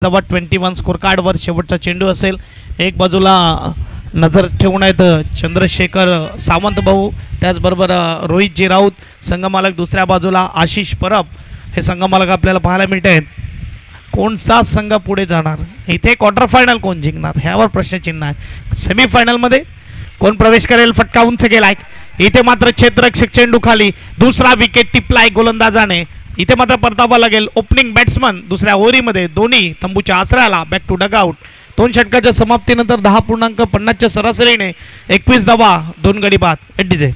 धावा 21 स्कोर कार्डवर शेवटचा चेंडू असेल. एक बाजूला नजर ठेवून आहेत चंद्रशेखर सावंत भाऊ, त्याचबरोबर रोहितजी राऊत संघमालक. दुसऱ्या बाजूला आशिष परब हे संघमालक आपल्याला पाहायला मिळत आहेत. कोणता संघ पुढे जाणार, इथे क्वार्टर फायनल कोण जिंकणार ह्यावर प्रश्नचिन्ह आहे. सेमीफायनलमध्ये कोण प्रवेश करेल, फटका उंच गेलाय. इथे मात्र क्षेत्ररक्षक चेंडू खाली, दुसरा विकेट टिपलाय गोलंदाजाने. इथे मात्र परतावा लागेल ओपनिंग बॅट्समन दुसऱ्या ओव्हरीमध्ये. दोन्ही तंबूच्या आसऱ्याला बॅक टू डगआउट. 2 षटकाच्या समाप्तीनंतर 10.50च्या सरासरीने 21 धावा 2 गडी बाद. एडीजे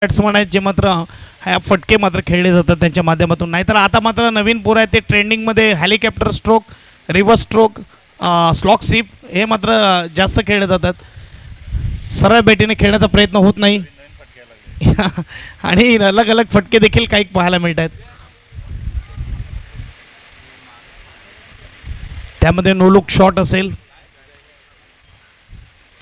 बॅट्समन आहेत जे मात्र ह्या फटके मात्र खेळले जातात त्यांच्या माध्यमातून. नाहीतर आता मात्र नवीन पोर आहे ते ट्रेंडिंगमध्ये helicopter stroke, reverse stroke, slog sweep हे मात्र जास्त खेळले जातात. सरळ बेटीने खेळण्याचा प्रयत्न होत नाही आणि अलग अलग फटके देखील काही पाहायला मिळत आहेत. त्यामध्ये नो लुक शॉट असेल.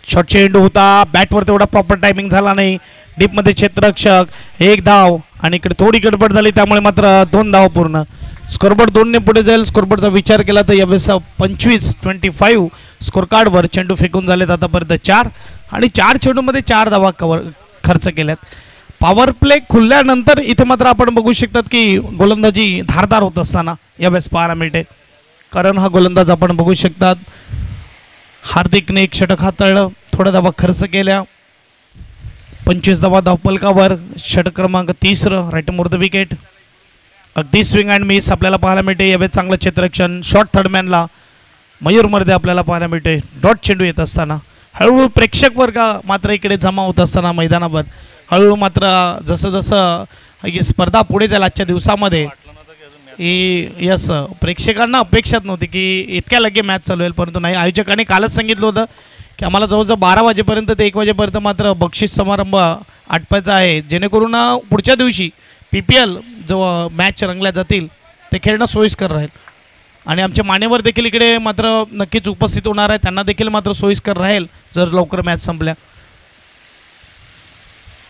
शॉट चेंडू होता, बॅटवर तेवढा प्रॉपर टायमिंग झाला नाही. डीपमध्ये क्षेत्ररक्षक 1 धाव आणि इकडे थोडी गडबड झाली त्यामुळे मात्र 2 धाव पूर्ण. स्कोरबोर्ड 2 ने पुढे जाईल. स्कोरबोर्डचा विचार केला तर यावेळेस 25 स्कोर कार्डवर चेंडू फेकून झालेत आतापर्यंत 4 आणि 4 चेंडूमध्ये 4 धावा खर्च केल्यात. पॉवर प्ले खुलल्यानंतर इथे मात्र आपण बघू शकतात की गोलंदाजी धारदार होत असताना यावेळेस पाहायला मिळते. कारण हा गोलंदाज आपण बघू शकतात हार्दिकने 1 षटक हाताळलं, थोड्या धावा खर्च केल्या. 25 धावा धावपलकावर. षटक क्रमांक 30 राईट मोर द विकेट. अगदी स्विंग अँड मिस आपल्याला पाहायला मिळते. यावेळी चांगलं क्षेत्ररक्षण. शॉर्ट थर्डमॅनला मयूरमध्ये आपल्याला पाहायला मिळते. डॉट चेंडू येत असताना हळूहळू प्रेक्षक वर्ग मात्र इकडे जमा होत असताना मैदानावर हळूहळू मात्र जसं जसं ही स्पर्धा पुढे जाईल आजच्या दिवसामध्ये यस प्रेक्षकांना अपेक्षाच नव्हती की इतक्या लगे मॅच चालू होईल, परंतु नाही, आयोजकांनी कालच सांगितलं होतं की आम्हाला जवळजवळ 12 वाजेपर्यंत ते 1 वाजेपर्यंत मात्र बक्षीस समारंभ आटपायचा आहे, जेणेकरून पुढच्या दिवशी PPL जो मॅच रंगल्या जातील ते खेळणं सोयीस्कर राहील. आणि आमचे मान्यवर देखील इकडे मात्र नक्कीच उपस्थित होणार आहे, त्यांना देखील मात्र सोयीस्कर राहील जर लवकर मॅच संपल्या.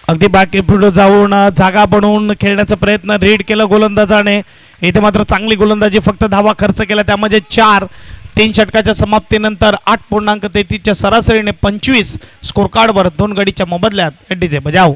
अगदी बाकी पुढे जाऊन जागा बनवून खेळण्याचा प्रयत्न रीड केला गोलंदाजाने. इथे मात्र चांगली गोलंदाजी, फक्त धावा खर्च केला त्यामध्ये 4. 3 षटकाच्या समाप्तीनंतर 8.33च्या सरासरीने 25 स्कोर कार्डवर 2 गडीच्या मोबदल्यात डीजे बजाव.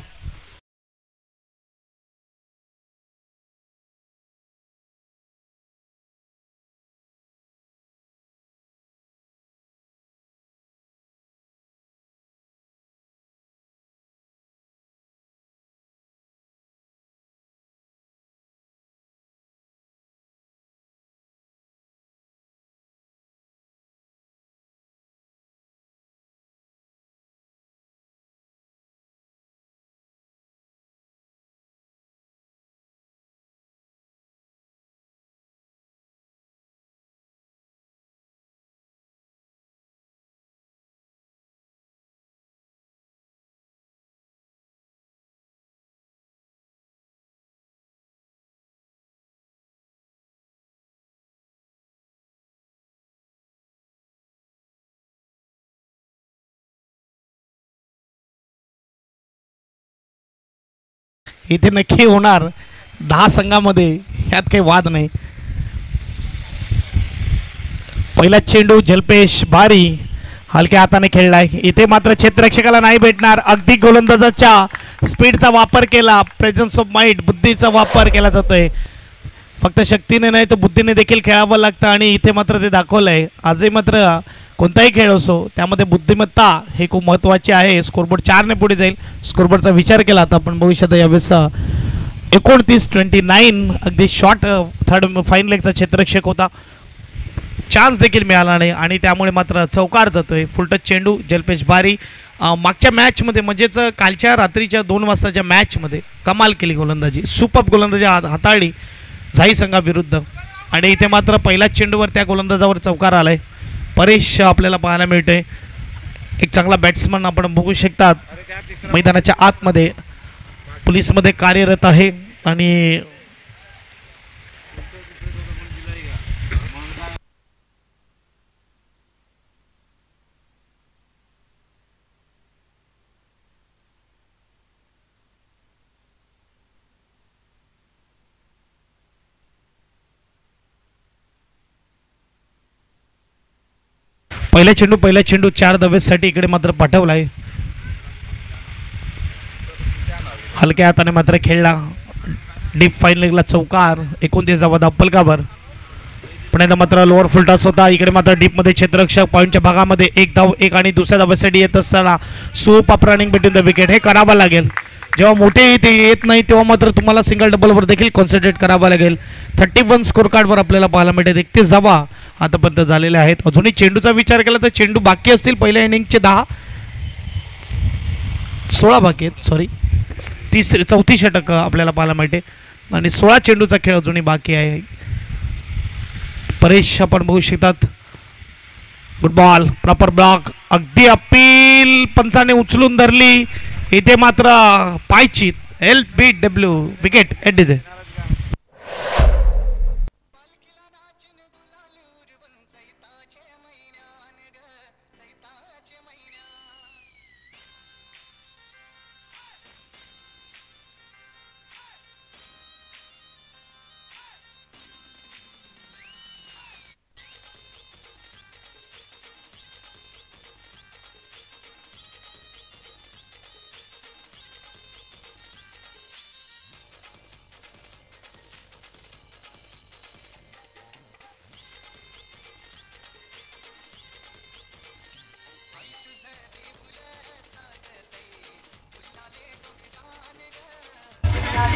इथे नक्की होणार 10 संघामध्ये, ह्यात काही वाद नाही. पहिला चेंडू जल्पेश भारी हलक्या हाताने खेळलाय. इथे मात्र क्षेत्ररक्षकाला नाही भेटणार. अगदी गोलंदाजाच्या स्पीडचा वापर केला, प्रेझन्स ऑफ माइंड बुद्धीचा वापर केला जातोय. फक्त शक्तीने नाही तर बुद्धीने देखील खेळावं लागतं आणि इथे मात्र ते दाखवलंय. आजही मात्र कोणताही खेळ असो त्यामध्ये बुद्धिमत्ता हे खूप महत्त्वाचे आहे. स्कोरबोर्ड 4 ने पुढे जाईल. स्कोरबोर्डचा विचार केला तर आपण बघू शकता यावेळेस 29-29 अगदी शॉर्ट थर्ड फाईन लेगचा क्षेत्ररक्षक होता, चान्स देखील मिळाला नाही आणि त्यामुळे मात्र चौकार जातोय. फुलटच चेंडू जल्पेश बारी. मागच्या मॅचमध्ये म्हणजेच कालच्या रात्रीच्या 2 वाजताच्या मॅचमध्ये कमाल केली गोलंदाजी, सुपर गोलंदाजी हाताळली झाई संघाविरुद्ध आणि इथे मात्र पहिल्याच चेंडूवर त्या गोलंदाजावर चौकार आलाय. परेश आपल्याला पाहायला मिळते, एक चांगला बॅट्समन आपण बघू शकतात. मैदानाच्या आतमध्ये पोलीसमध्ये कार्यरत आहे आणि पहिला चेंडू 4 धावेसाठी इकडे मात्र पाठवलाय. हलक्या हाताने मात्र खेळला. डीप फाईन लेगला चौकार. 29 धावा धावपलकावर. पण एकदा मात्र लोअर फुल टॉस होता. इकडे मात्र डीपमध्ये क्षेत्ररक्षक पॉईंटच्या भागामध्ये 1 धाव 1 आणि दुसऱ्या धावेसाठी येत असताना super running between the wicket हे करावं लागेल. जेव्हा मोठे इथे येत नाही तेव्हा मात्र तुम्हाला सिंगल डबलवर देखील कॉन्सन्ट्रेट करावं लागेल. 31 स्कोर कार्डवर आपल्याला पाहायला मिळते. 31 धावा आतापर्यंत झालेल्या आहेत. अजूनही चेंडूचा विचार केला तर चेंडू बाकी असतील. पहिल्या इनिंगचे 16 बाकी आहेत. सॉरी, चौथी षटक आपल्याला पाहायला मिळते आणि 16 चेंडूचा खेळ अजूनही बाकी आहे. परेश आपण बघू शकतात. Good ball, proper block. अगदी अपील पंचाने उचलून धरली. इथे मात्र पायची LBW विकेट एडीजे.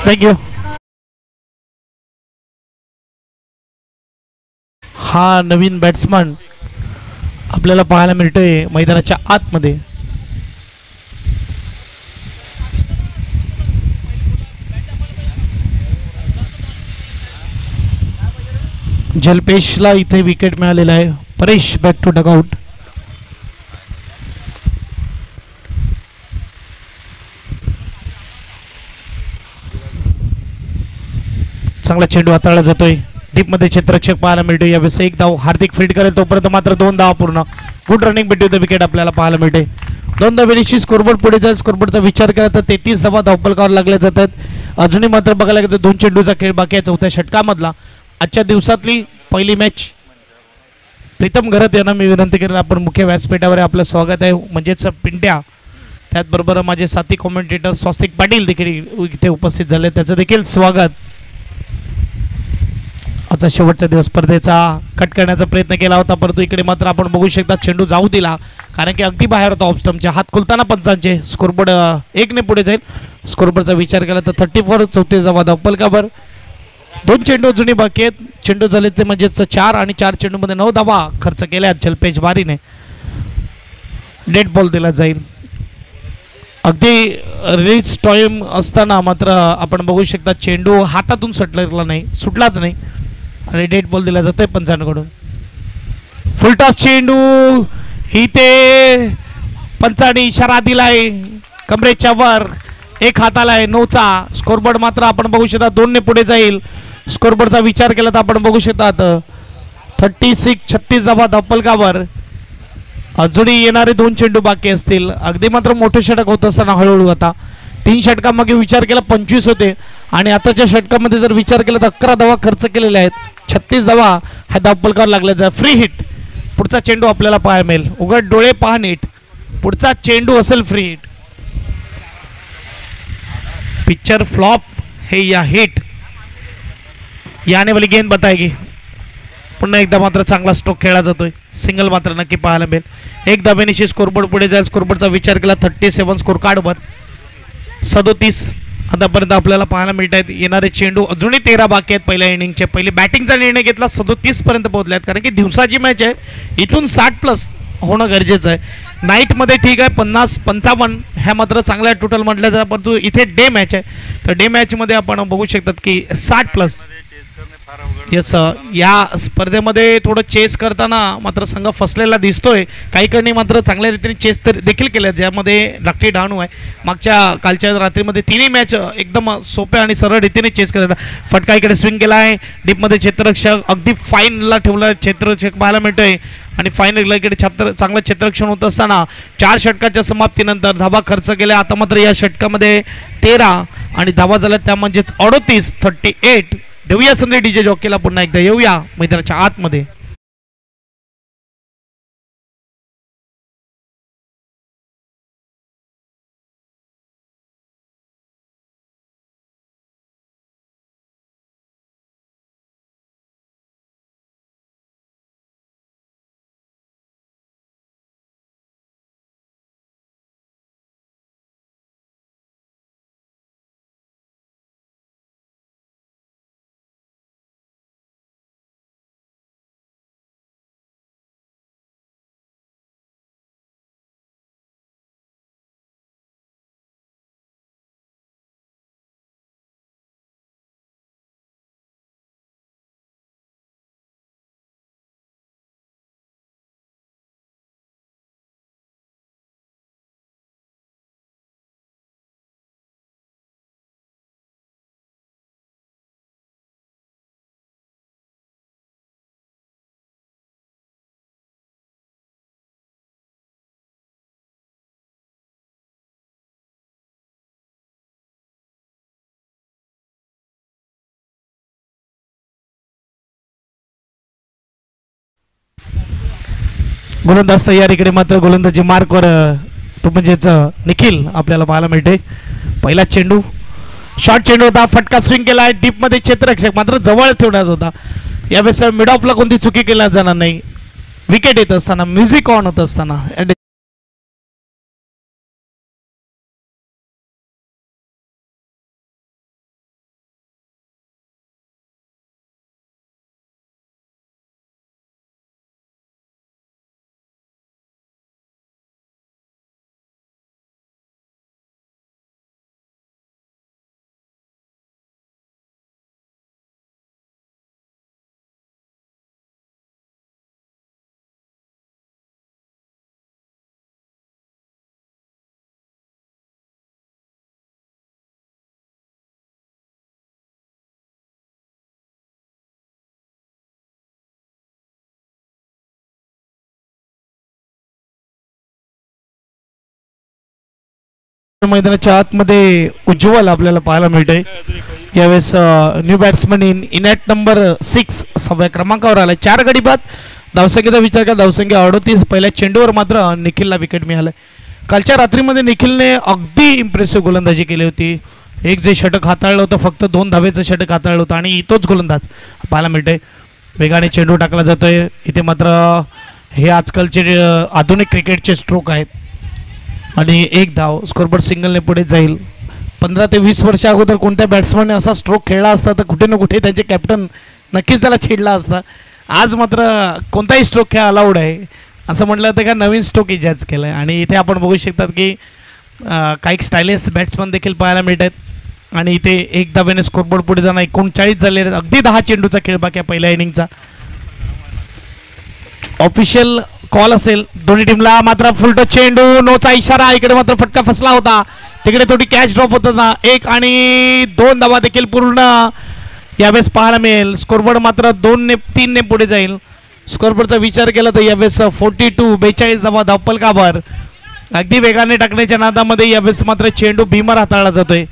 थँक्यू. हा नवीन बॅट्समन आपल्याला पाहायला मिळतोय मैदानाच्या आतमध्ये. जलपेशला इथे विकेट मिळालेला आहे. Paresh back to dugout. चांगला चेंडू हाताळला जातोय. डीप मध्ये क्षेत्ररक्षक पाहायला मिळतो. यावेळेस एक धाव हार्दिक फील्ड करेल तोपर्यंत मात्र 2 धावा पूर्ण. Good running between the wicket आपल्याला पाहायला मिळते. 2 धावेशी स्कोरबोर्ड पुढे जाईल. स्कोरबोर्डचा विचार केला तर 33 धावा धावफलकावर लागल्या जातात. अजूनही मात्र बघायला गेलं 2 चेंडूचा खेळ बाकी आहे चौथ्या षटकामधला. आजच्या दिवसातली पहिली मॅच. प्रीतम घरत यांना मी विनंती करेन आपण मुख्य व्यासपीठावर आपलं स्वागत आहे. म्हणजेच पिंट्या त्याचबरोबर माझे साथी कॉमेंटेटर स्वस्तिक पाटील देखील इथे उपस्थित झाले. त्याचं देखील स्वागत. आजचा शेवटचा दिवस स्पर्धेचा कट करण्याचा प्रयत्न केला होता परंतु इकडे मात्र आपण बघू शकता चेंडू जाऊ दिला कारण की अगदी बाहेर होता ऑफस्टम्पच्या. हात खुलताना पंचांचे. स्कोरबोर्ड 1 ने पुढे जाईल. स्कोरबोर्डचा विचार केला तर 34 34 धावा धावफलकावर. 2 चेंडू अजूनही बाकी आहेत. चेंडू झाले ते म्हणजेच 4 आणि 4 चेंडूमध्ये 9 धावा खर्च केल्या जलपेश बारीने. डेड बॉल दिला जाईल. अगदी रिच टाइम असताना मात्र आपण बघू शकता चेंडू हातातून सुटलाच नाही आणि डेड बॉल दिला जातोय पंचांकडून. फुलटॉस चेंडू इथे पंचाने इशारा दिलाय कमरेच्या वर. एक हाताला आहे 9चा. स्कोरबोर्ड मात्र आपण बघू शकता 2 ने पुढे जाईल. स्कोरबोर्डचा विचार केला तर आपण बघू शकतात 36 36 धावा धावफलकावर. अजूनही येणारे 2 चेंडू बाकी असतील. अगदी मात्र मोठे षटक होत असताना हळूहळू आता 3 षटकामागे विचार केला 25 होते आणि आताच्या षटकामध्ये जर विचार केला तर 11 धावा खर्च केलेल्या आहेत. 36 धावा ह्या धावफलकावर लागल्या. Free hit. पुढचा चेंडू आपल्याला पाहायला मिळेल. उघड डोळे पहा नीट. पुढचा चेंडू असेल फ्री हिट. पिक्चर फ्लॉप है या हिट ये आने वाली गेंद बताएगी. पुन्हा एकदा मात्र चांगला स्ट्रोक खेळला जातोय. सिंगल मात्र नक्की पाहायला मिळेल. 1 धावेनिशी स्कोरबोर्ड पुढे जाईल. स्कोरबोर्डचा विचार केला 37 स्कोर कार्डवर 37 आतापर्यंत आपल्याला पाहायला मिळत आहेत. येणारे चेंडू अजूनही 13 बाकी आहेत पहिल्या इनिंगचे. पहिले बॅटिंगचा निर्णय घेतला 37 पर्यंत पोहोचले आहेत कारण की दिवसाची मॅच आहे. इथून 60+ होणं गरजेचं आहे. नाईटमध्ये ठीक आहे 50-55 ह्या मात्र चांगल्या टोटल म्हटलं जातं परंतु इथे डे मॅच आहे तर डे मॅचमध्ये आपण बघू शकतात की 60+. येस या स्पर्धेमध्ये थोडं चेस करताना मात्र संघ फसलेला दिसतोय. काही कडनी मात्र चांगल्या रीतीने चेस तर देखील केल्या ज्यामध्ये धाकटी डहाणू आहे. कालच्या रात्रीमध्ये 3ही मॅच एकदम सोप्या आणि सरळ रीतीने चेस करतात. फटका इकडे स्विंग केला आहे. डीपमध्ये क्षेत्ररक्षक अगदी फाईनला ठेवला क्षेत्ररक्षक पाहायला मिळतोय आणि फायनलला इकडे चांगलं क्षेत्ररक्षण होत असताना 4 षटकाच्या समाप्तीनंतर धावा खर्च केल्या. आता मात्र या षटकामध्ये 13 आणि धावा झाल्या त्या म्हणजेच 38 38. देऊया संधी डीजे जॉकीला पुन्हा एकदा. येऊया मैदानाच्या आतमध्ये. गोलंदाज तयार. इकडे मात्र गोलंदाजी मार्कवर तो म्हणजेच निखिल आपल्याला पाहायला मिळते. पहिला चेंडू शॉर्ट चेंडू होता. फटका स्विंग केला आहे. डीपमध्ये क्षेत्ररक्षक मात्र जवळ ठेवण्यात होता. यावेळेस मिड ऑफला कोणती चुकी केल्या जाणार नाही. विकेट येत असताना म्युझिक ऑन होत असताना मैदानाच्या आतमध्ये उज्ज्वल आपल्याला पाहायला मिळतंय. यावेळेस न्यू बॅट्समन इनॅट नंबर 6 6व्या क्रमांकावर आलाय. 4 गडी बाद. धावसंख्येचा विचार केला धावसंख्या 38. पहिल्या चेंडूवर मात्र निखिलला विकेट मिळालं. कालच्या रात्रीमध्ये निखिलने अगदी इम्प्रेसिव्ह गोलंदाजी केली होती. एक जे षटक हाताळलं होतं फक्त 2 धावेचं षटक हाताळलं होतं आणि तोच गोलंदाज पाहायला मिळतोय. वेगाने चेंडू टाकला जातोय. इथे मात्र हे आजकालचे आधुनिक क्रिकेटचे स्ट्रोक आहेत आणि एक धाव स्कोरबोर्ड सिंगलने पुढे जाईल. 15 ते 20 वर्ष अगोदर कोणत्या बॅट्समनने असा स्ट्रोक खेळला असता तर कुठे ना कुठे त्यांचे कॅप्टन नक्कीच त्याला छेडला असता. आज मात्र कोणताही स्ट्रोक खेळ अलाउड आहे असं म्हटलं तर का नवीन स्ट्रोक इजाज केला आहे. आणि इथे आपण बघू शकतात की काही स्टायलिश बॅट्समन देखील पाहायला मिळत आहेत आणि इथे एक धावेने स्कोरबोर्ड पुढे जाणं 39 झाले. अगदी 10 चेंडूचा खेळ बाकी पहिल्या इनिंगचा. ऑफिशियल कॉल असेल दोन्ही टीमला. मात्र फुलटो चेंडू नोचा इशारा. इकडे मात्र फटका फसला होता. तिकडे थोडी कॅच ड्रॉप होत ना. 1 आणि 2 धावा देखील पूर्ण यावेळेस पाहायला मिळेल. स्कोरबोर्ड मात्र 2 ने 3 ने पुढे जाईल. स्कोरबोर्डचा विचार केला तर यावेळेस 42 धावा धावपलकावर. अगदी वेगाने टाकण्याच्या नादामध्ये यावेळेस मात्र चेंडू भीमर हाताळला जातोय.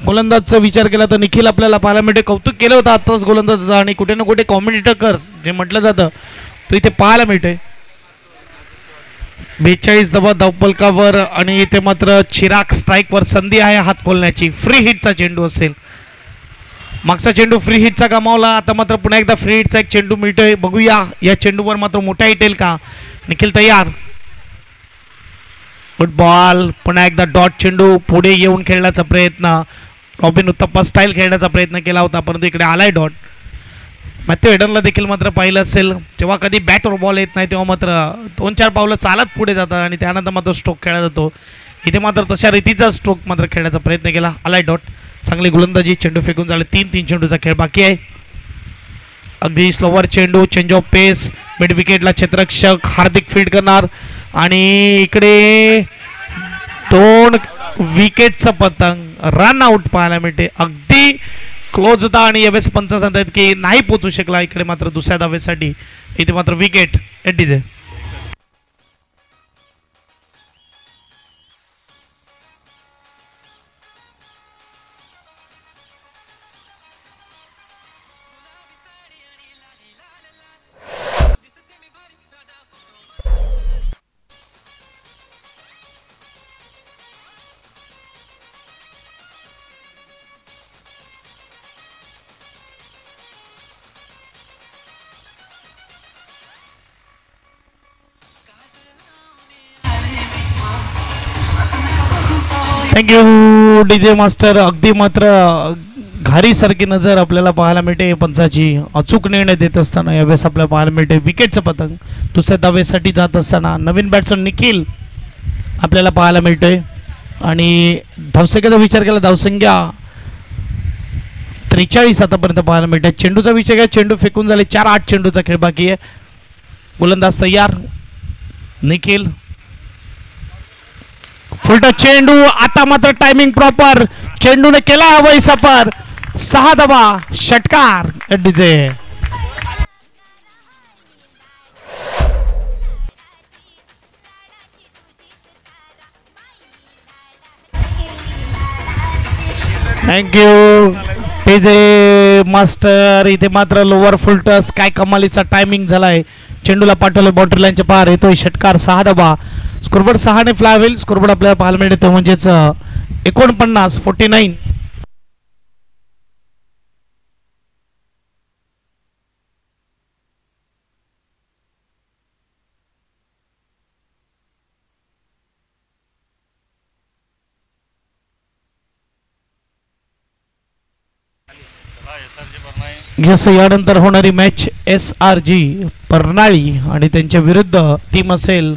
गोलंदाजचा विचार केला तर निखिल आपल्याला पाहायला मिळते. कौतुक केलं होतं आत्ताच गोलंदाजाचं आणि कुठे ना कुठे कॉमेंटेटर्स जे म्हटलं जातं तो इथे पाहायला मिळतोय. 42 धावा धावपलकावर आणि इथे मात्र चिराग स्ट्राईकवर संधी आहे हात खोलण्याची. फ्री हिटचा चेंडू असेल. मागचा चेंडू फ्री हिटचा गमावला. आता मात्र पुन्हा एकदा फ्री हिटचा एक चेंडू मिळतोय. बघूया या चेंडूवर मात्र मोठा हिट येईल का. निखिल तयार. फुटबॉल पुन्हा एकदा डॉट चेंडू पुढे येऊन खेळण्याचा प्रयत्न. रॉबिन उत्तप्पा स्टाईल खेळण्याचा प्रयत्न केला होता परंतु इकडे आलाय डॉट. मॅथ्यू एडनला देखील मात्र पाहिलं असेल जेव्हा कधी बॅटवर बॉल येत नाही तेव्हा मात्र 2-4 पावलं चालत पुढे जातात आणि त्यानंतर मात्र स्ट्रोक खेळला जातो. इथे मात्र तशा रीतीचा स्ट्रोक मात्र खेळण्याचा प्रयत्न केला. आलाय डॉट. चांगली गोलंदाजी. चेंडू फेकून झाले. 3 चेंडूचा खेळ बाकी आहे. अगदी स्लोवर चेंडू. Change of pace. मिड विकेटला क्षेत्ररक्षक हार्दिक फील्ड करणार आणि इकडे 2 विकेटचा पतंग. रन आउट पाहायला मिळते. अगदी क्लोज होता आणि यावेळेस पंच सांगतात की नाही पोचू शकला. इकडे मात्र दुसऱ्या धावेसाठी इथे मात्र विकेट एटीजे. Thank you DJ master. अगदी मात्र घारीसारखी नजर आपल्याला पाहायला मिळते पंचाची. अचूक निर्णय देत असताना यावेळेस आपल्याला पाहायला मिळते विकेटचं पतंग. दुसऱ्या धावेसाठी जात असताना नवीन बॅट्समन निखिल आपल्याला पाहायला मिळतोय आणि धावसंख्येचा विचार केला धावसंख्या 43 आतापर्यंत पाहायला मिळते. चेंडूचा विचार केला. चेंडू फेकून झाले. 4-8 चेंडूचा खेळ बाकी आहे. गोलंदाज तयार. निखिल फुलटो चेंडू. आता मात्र टायमिंग प्रॉपर. चेंडूने केला हवाई सफर. 6 धावा षटकार डीजे. Thank you DJ master. इथे मात्र लोअर फुलटस काय कमालीचा टायमिंग झालाय. चेंडूला पाठवलं बाउंड्री लाईनच्या पार. येतोय षटकार. 6 धावा. स्कोरबोर्ड 6 ने फ्लाय होईल. स्कोरबोर्ड आपल्याला पाहायला मिळतो म्हणजेच 49. यस यानंतर होणारी मॅच SRG परनाळी आणि त्यांच्या विरुद्ध टीम असेल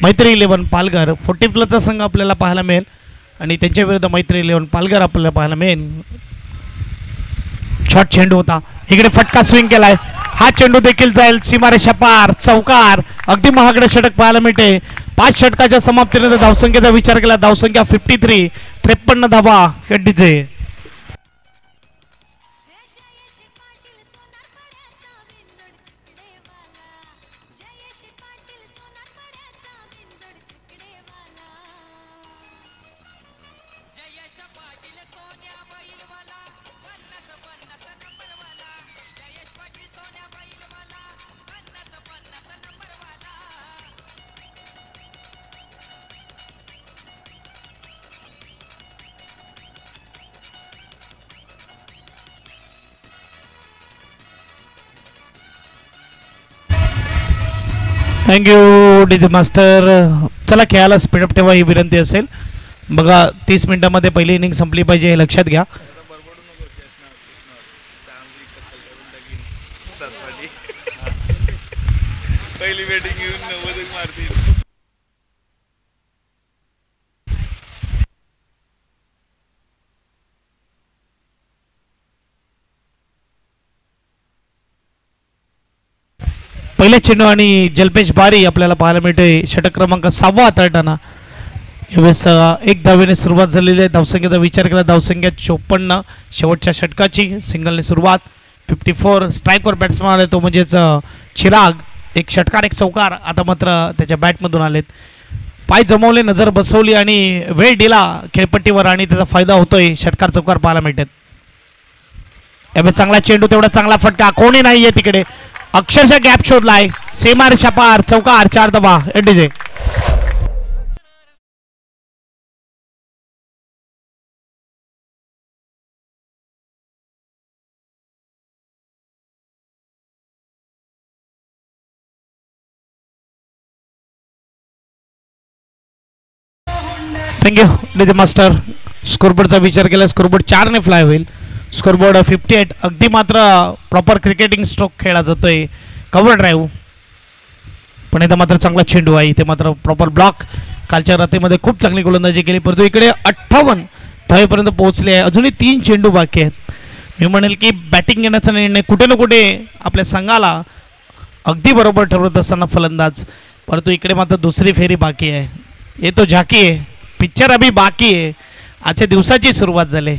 मैत्री 11 पालघर. 40 संघ आपल्याला पाहायला मिळेल आणि त्यांच्या विरुद्ध मैत्री 11 पालघर आपल्याला पाहायला मिळेल. शॉट चेंडू होता. इकडे फटका स्विंग केलाय. हा चेंडू देखील जाईल सीमारेषा पार. चौकार. अगदी महागडे षटक पाहायला मिळते. 5 षटकाच्या समाप्तीनंतर धावसंख्येचा विचार केला. धावसंख्या 53. 53 धावा डीजे. Thank you DJ master. चला खेळायला स्पीडअप ठेवा ही विनंती असेल. बघा 30 मिनिटांमध्ये पहिली इनिंग संपली पाहिजे हे लक्षात घ्या. पहिली बॅटिंग घेऊन 90 मारतील. पहिल्या चेंडू आणि जल्पेश बारी आपल्याला पाहायला मिळते. षटक क्रमांक 6 हाताळताना यावेळेस एक धावेने सुरुवात झालेली आहे. धावसंख्येचा विचार केला धावसंख्या 54. शेवटच्या षटकाची सिंगलने सुरुवात. 54 स्ट्राईकवर बॅट्समन आले तो म्हणजेच चिराग. एक षटकार एक चौकार आता मात्र त्याच्या बॅटमधून आलेत. पाय जमवले नजर बसवली आणि वेळ दिला खेळपट्टीवर आणि त्याचा फायदा होतोय. षटकार चौकार पाहायला मिळतात. यावेळेस चांगला चेंडू तेवढा चांगला फटका कोणी नाहीये तिकडे. अक्षरशः गॅप शोधलाय. सेमार शापार चौकार 4 धावा एडीजे. Thank you DJ master. स्कोरबोर्डचा विचार केला स्कोरबोर्ड 4 ने फ्लाय होईल. स्कोरबोर्ड 58. अगदी मात्र प्रॉपर क्रिकेटिंग स्ट्रोक खेळला जातोय. कव्हर ड्राईव्ह पण इथं मात्र चांगला चेंडू आहे. इथे मात्र प्रॉपर ब्लॉक. कालच्या रात्रीमध्ये खूप चांगली गोलंदाजी केली परंतु इकडे 58 धावेपर्यंत पोहोचले आहे. अजूनही 3 चेंडू बाकी आहेत. मी म्हणेल की बॅटिंग घेण्याचा निर्णय कुठे ना कुठे आपल्या संघाला अगदी बरोबर ठरवत असताना फलंदाज परंतु इकडे मात्र दुसरी फेरी बाकी आहे. ये तो झाकी आहे. पिक्चर अभी बाकी आहे. आजच्या दिवसाची सुरुवात झाली.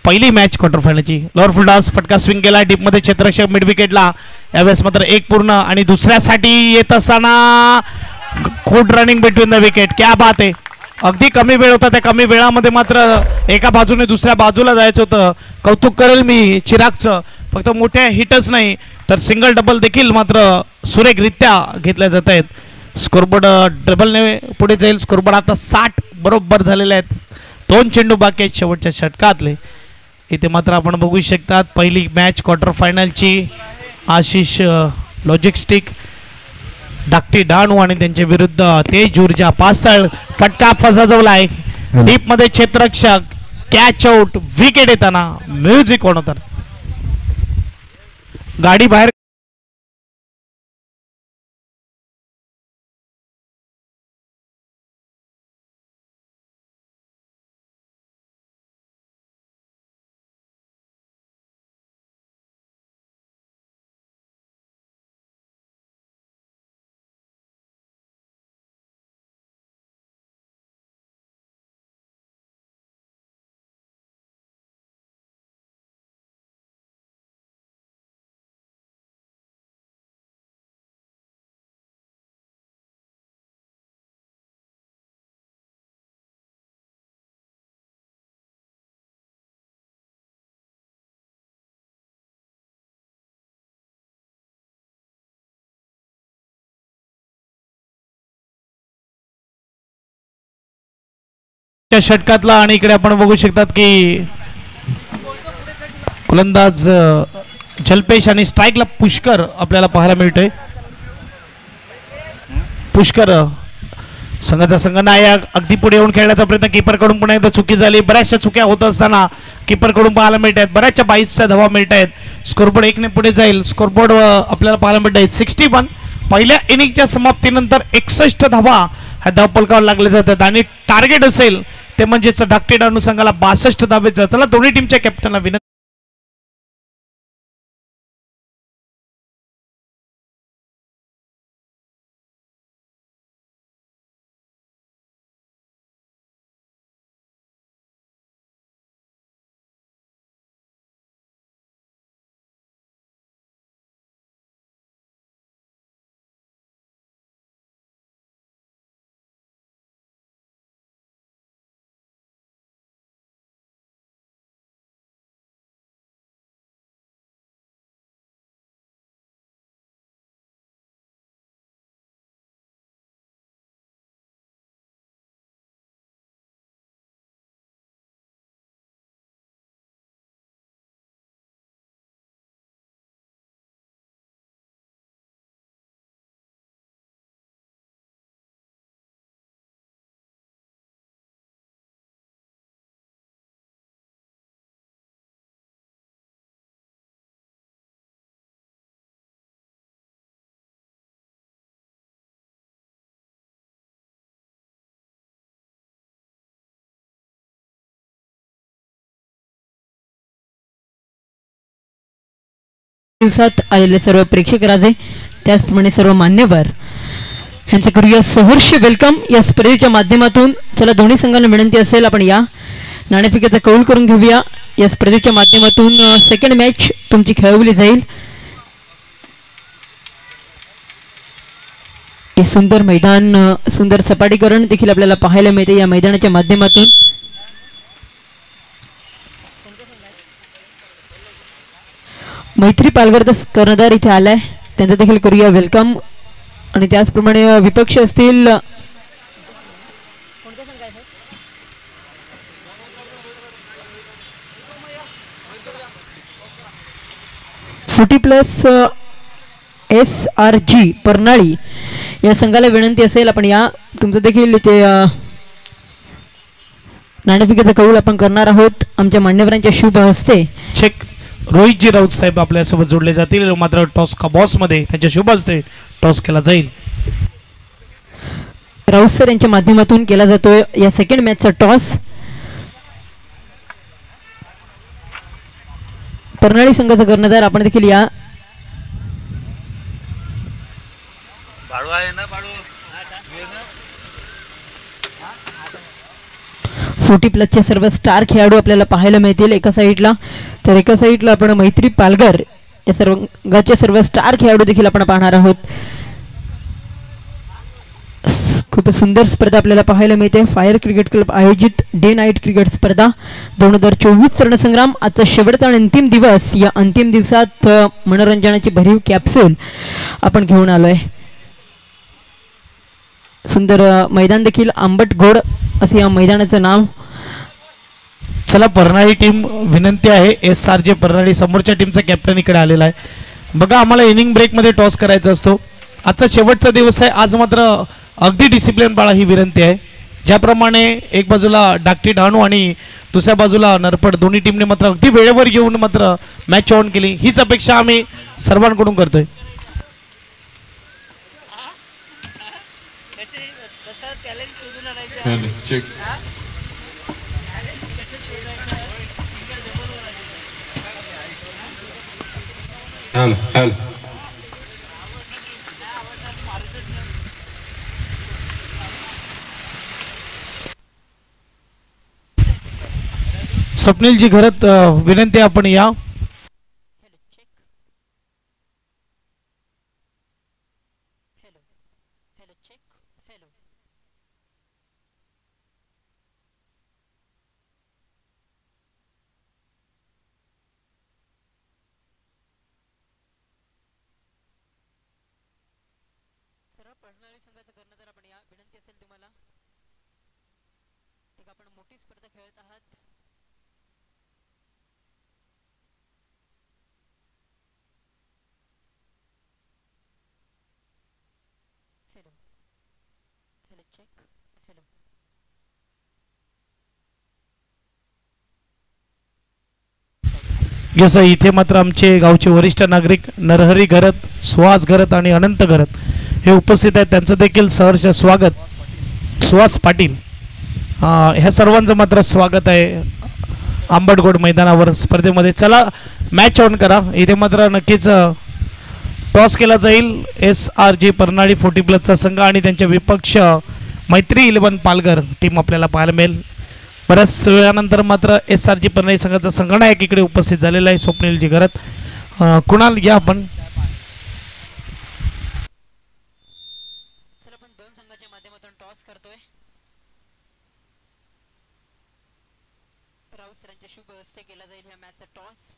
पहिली मॅच क्वार्टर फायनलची. लोअर फुलटॉस फटका स्विंग केला डीपमध्ये क्षेत्ररक्षक मिड विकेटला. यावेळेस मात्र एक पूर्ण आणि दुसऱ्यासाठी येत असताना good running between the wicket. क्या बात आहे. अगदी कमी वेळ होता. त्या कमी वेळामध्ये मात्र एका बाजूने दुसऱ्या बाजूला जायचं होतं. कौतुक करेल मी चिरागचं. फक्त मोठ्या हिटच नाही तर सिंगल डबल देखील मात्र सुरेखरित्या घेतल्या जात आहेत. स्कोरबोर्ड डबलने पुढे जाईल. स्कोरबोर्ड आता 60 बरोबर झालेले आहेत. 2 चेंडू बाकी आहेत शेवटच्या षटकातले. इथे मात्र आपण बघू शकतात पहिली मॅच क्वार्टर फायनलची. आशिष लॉजिस्टिक धाकटी डाणू आणि त्यांच्या विरुद्ध तेज ऊर्जा पास्तळ. फटका फसाजवला आहे डीप मध्ये क्षेत्ररक्षक. कॅच आउट विकेट येताना म्युझिक ऑन होतं. गाडी बाहेर षटकातला आणि इकडे आपण बघू शकतात की गोलंदाज जल्पेश आणि स्ट्राईकला पुष्कर आपल्याला पाहायला मिळतोय. पुष्कर संघाचा संघनायक अगदी पुढे येऊन खेळण्याचा प्रयत्न कीपरकडून पुन्हा एकदा चुकी झाली. बऱ्याचशा चुक्या होत असताना कीपरकडून पाहायला मिळत आहेत. बऱ्याचशा 22च्या धावा मिळत आहेत. स्कोरबोर्ड 1 ने पुढे जाईल. स्कोरबोर्ड आपल्याला पाहायला मिळत आहेत 61. पहिल्या इनिंगच्या समाप्तीनंतर 61 धावा ह्या धावपलकावर लागले जातात आणि टार्गेट असेल ते म्हणजेच धाकटी डाणू संघाला 62 धावेचं. चला दोन्ही टीमच्या कॅप्टनला विनंती दिवसात आलेले सर्व प्रेक्षक राजे त्याचप्रमाणे सर्व मान्यवर यांचं करूया सहर्ष वेलकम या स्पर्धेच्या माध्यमातून. चला दोन्ही संघांना विनंती असेल आपण या नाणेफेकीचा कौल करून घेऊया. या स्पर्धेच्या माध्यमातून सेकंड मॅच तुमची खेळवली जाईल. हे सुंदर मैदान सुंदर सपाटीकरण देखील आपल्याला पाहायला मिळते या मैदानाच्या माध्यमातून. मैत्री पालघरचा कर्णधार इथे आलाय त्यांचं देखील करूया वेलकम. आणि त्याचप्रमाणे विपक्ष असतील 40+ SRG परनाळी या संघाला विनंती असेल आपण या तुमचं देखील ते नाणेफेकीचा कौल आपण करणार आहोत आमच्या मान्यवरांच्या शुभ हस्ते. चेक रोहितजी राऊत साहेब आपल्यासोबत जोडले जातील. मात्र टॉस का बॉस मध्ये त्यांच्या शुभ हस्ते टॉस केला जाईल. राऊत सर यांच्या माध्यमातून केला जातोय या सेकंड मॅचचा टॉस. परनाळी संघाचा कर्णधार आपण देखील या 40+ सर्व स्टार खेळाडू आपल्याला पाहायला मिळतील एका साईडला. तर एका साईडला आपण मैत्री पालघर या संघाचे सर्व स्टार खेळाडू देखील आपण पाहणार आहोत. खूप सुंदर स्पर्धा आपल्याला पाहायला मिळते. फायर क्रिकेट क्लब आयोजित डे नाईट क्रिकेट स्पर्धा 2024 रणसंग्राम आजचा शेवटचा आणि अंतिम दिवस. या अंतिम दिवसात मनोरंजनाची भरीव कॅप्सूल आपण घेऊन आलोय. सुंदर मैदान देखील आंबट गोड असे या मैदानाचं नाव. चला परनाळी टीम विनंती आहे SRJ परनाळी समोरच्या टीमचा कॅप्टन इकडे आलेला आहे. बघा आम्हाला इनिंग ब्रेकमध्ये टॉस करायचा असतो. आजचा शेवटचा दिवस आहे. आज मात्र अगदी डिसिप्लिन बाळा ही विनंती आहे. ज्याप्रमाणे एक बाजूला डाकटी डहाणू आणि दुसऱ्या बाजूला नरपड दोन्ही टीमने मात्र अगदी वेळेवर येऊन मात्र मॅच ऑन केली हीच अपेक्षा आम्ही सर्वांकडून करतोय. स्वप्नीलजी घरात विनंती आपण या. परनाळी संघाचा कर्णधार आपण या विनंती असेल तुम्हाला. एक आपण मोठी स्पर्धा खेळत आहात. Hello hello check hello. जसं इथे मात्र आमचे गावचे वरिष्ठ नागरिक नरहरी घरत सुहास घरत आणि अनंत घरत हे उपस्थित आहेत. त्यांचं देखील सहर्ष स्वागत. सुहास पाटील ह्या सर्वांचं मात्र स्वागत आहे आंबटगोड मैदानावर स्पर्धेमध्ये. चला मॅच ऑन करा. इथे मात्र नक्कीच टॉस केला जाईल. SRJ परनाळी 40+ संघ आणि त्यांच्या विपक्ष मैत्री 11 पालघर टीम आपल्याला पाहायला मिळेल. बऱ्याच वेळानंतर मात्र SRJ परनाळी संघाचा संघनायक इकडे उपस्थित झालेला आहे स्वप्नीलजी घरात. कुणाल या आपण. चला आपण दोन संघाच्या माध्यमातून टॉस करतोय. राऊत सरांच्या शुभ हस्ते केला जाईल ह्या मॅचचा टॉस.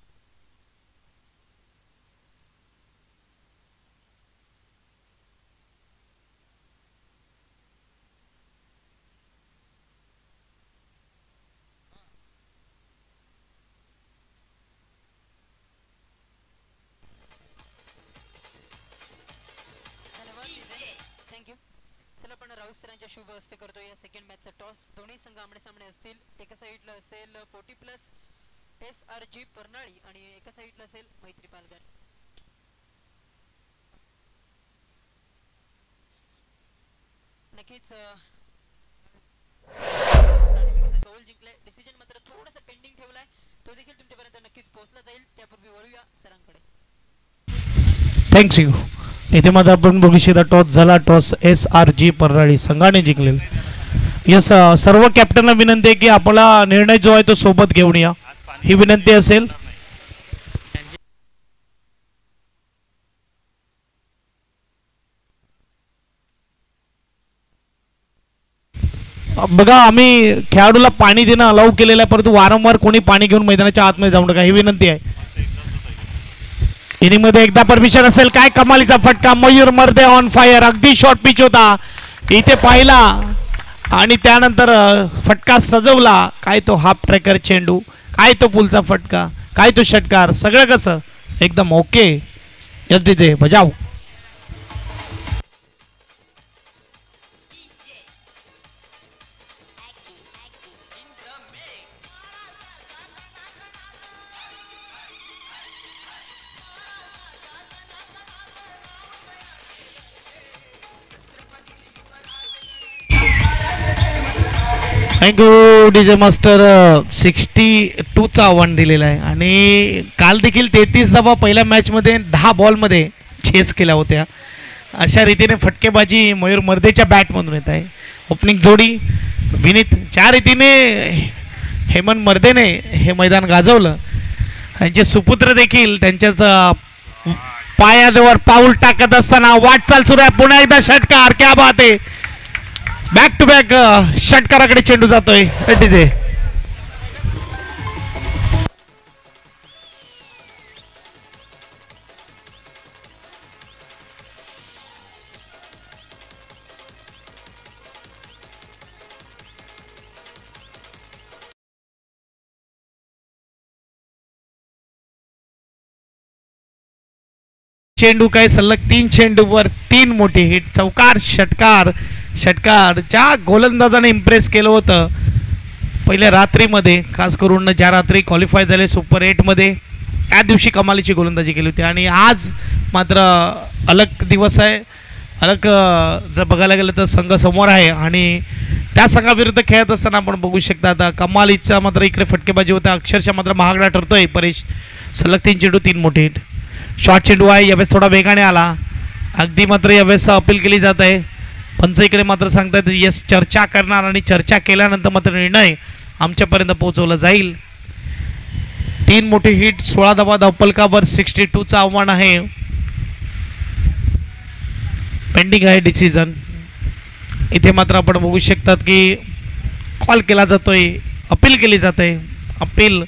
थँक्यू. चला आपण राऊत सरांच्या शुभ हस्ते करतोय या सेकंड मॅचचा टॉस. दोन्ही संघ आमने सामने असतील. एका साईडला असेल 40+ SRG परनाळी आणि एका साईडला असेल मैत्री पालघर. नक्कीच कौल जिंकलाय. डिसिजन मात्र थोडासा पेंडिंग ठेवलाय. तो देखील तुमच्यापर्यंत नक्कीच पोहोचला जाईल. त्यापूर्वी वळूया सरांकडे. थँक्यू. इथे मात्र आपण बघू शकता टॉस झाला. टॉस SRG परराळी संघाने जिंकलेला. यस, सर्व कॅप्टनला विनंती आहे की आपला निर्णय जो आहे तो सोबत घेऊन या, ही विनंती असेल. बघा, आम्ही खेळाडूला पाणी देणं अलाउ केलेलं आहे, परंतु वारंवार कोणी पाणी घेऊन मैदानाच्या आतमध्ये जाऊ नका, ही विनंती आहे. इनिंग मध्ये एकदा परमिशन असेल. काय कमालीचा फटका, मयूर मर्दे ऑन फायर. अगदी शॉर्ट पिच होता, इथे पाहिला आणि त्यानंतर फटका सजवला. काय तो हाफ ट्रॅकर चेंडू, काय तो पुलचा फटका, काय तो षटकार, सगळं कसं एकदम ओके. एसडीजे बजाव. Thank you DJ master. 62चा आव्हान दिलेलं आहे आणि काल देखील 33 धावा पहिल्या मॅचमध्ये 10 बॉलमध्ये चेस केल्या होत्या. अशा रीतीने फटकेबाजी मयूर मर्देच्या बॅटमधून येत आहे. ओपनिंग जोडी विनीत, ज्या रीतीने हेमंत मर्देने हे मैदान गाजवलं, त्यांचे सुपुत्र देखील त्यांच्याच पायावर पाऊल टाकत असताना वाटचाल सुरू आहे. पुन्हा एकदा षटकार, क्या बात आहे. बॅक टू बॅक षटकाराकडे चेंडू जातोय. डीजे चेंडू काय सलग 3 चेंडूवर 3 मोठी हिट. चौकार, षटकार, षटकार. ज्या गोलंदाजाने इम्प्रेस केलं होतं पहिल्या रात्रीमध्ये, खास करून ज्या रात्री क्वालिफाय झाले सुपर 8मध्ये, त्या दिवशी कमालीची गोलंदाजी केली होती आणि आज मात्र अलग दिवस आहे. अलग जर बघायला गेलं तर संघ समोर आहे आणि त्या संघाविरुद्ध खेळत असताना आपण बघू शकता आता कमालीचा मात्र इकडे फटकेबाजी होता. अक्षरशः मात्र महागडा ठरतोय परेश. सलग 3 चेंडू 3 मोठी हिट. शॉर्ट चेंडू आहे, यावेळेस थोडा वेगाने आला. अगदी मात्र यावेळेस अपील केली जात आहे. पंच इकडे मात्र सांगतात येस, चर्चा करणार आणि चर्चा केल्यानंतर मात्र निर्णय आमच्यापर्यंत पोहोचवला जाईल. 3 मोठी हिट, 16 धावा धावफलकावर. 62चा आव्हान आहे. पेंडिंग आहे डिसिजन. इथे मात्र आपण बघू शकतात की कॉल केला जातोय, अपील केली जाते. अपील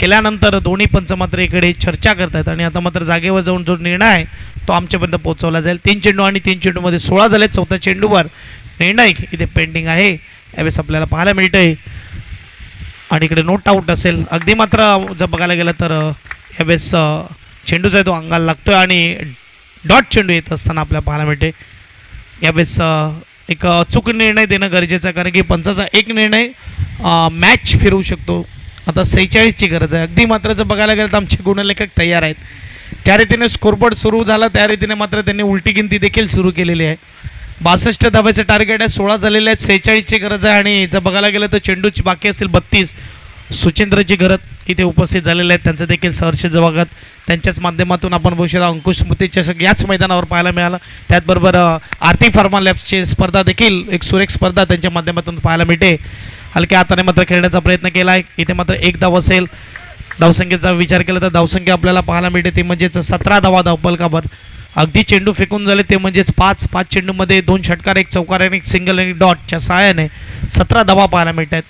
केल्यानंतर दोन्ही पंच मात्र इकडे चर्चा करतात आणि आता मात्र जागेवर जाऊन जो निर्णय आहे तो आमच्यापर्यंत पोहोचवला जाईल. 3 चेंडू आणि 3 चेंडूमध्ये 16 झाले. 4थ्या चेंडूवर निर्णय इथे पेंडिंग आहे, यावेळेस आपल्याला पाहायला मिळतंय आणि इकडे नोट आऊट असेल. अगदी मात्र जर बघायला गेलं तर यावेळेस चेंडूचा आहे तो अंगाला लागतोय आणि डॉट चेंडू येत असताना आपल्याला पाहायला मिळते. यावेळेस एक अचूक निर्णय देणं गरजेचं आहे, कारण की पंचाचा एक निर्णय मॅच फिरवू शकतो. आता 46ची गरज आहे. अगदी मात्र जर बघायला गेलं तर आमचे गुणलेखक तयार आहेत. ज्या रीतीने स्कोरबोर्ड सुरू झाला त्या रीतीने मात्र त्यांनी उलटी गिनती देखील सुरू केलेली आहे. 62 धाब्याचं टार्गेट आहे, 16 झालेले आहेत. 46ची गरज आहे आणि जर बघायला गेलं तर चेंडूची बाकी असेल 32. सुचेंद्रजी घरत इथे उपस्थित झालेले आहेत, त्यांचं देखील सहर्ष स्वागत. त्यांच्याच माध्यमातून आपण बघू शकता अंकुश स्मृतीचषक याच मैदानावर पाहायला मिळाला. त्याचबरोबर आरती फार्मा लॅब्सची स्पर्धा देखील एक सुरेख स्पर्धा त्यांच्या माध्यमातून पाहायला मिळते. हलक्या हाताने मात्र खेळण्याचा प्रयत्न केला आहे. इथे मात्र 1 धाव असेल. धावसंख्येचा विचार केला तर धावसंख्या आपल्याला पाहायला मिळते ते म्हणजेच 17 धावा धावफलकावर. अगदी चेंडू फेकून झाले ते म्हणजेच 5 चेंडूमध्ये 2 षटकार, 1 चौकार आणि 1 सिंगल आणि डॉटच्या सहाय्याने 17 धावा पाहायला मिळत आहेत.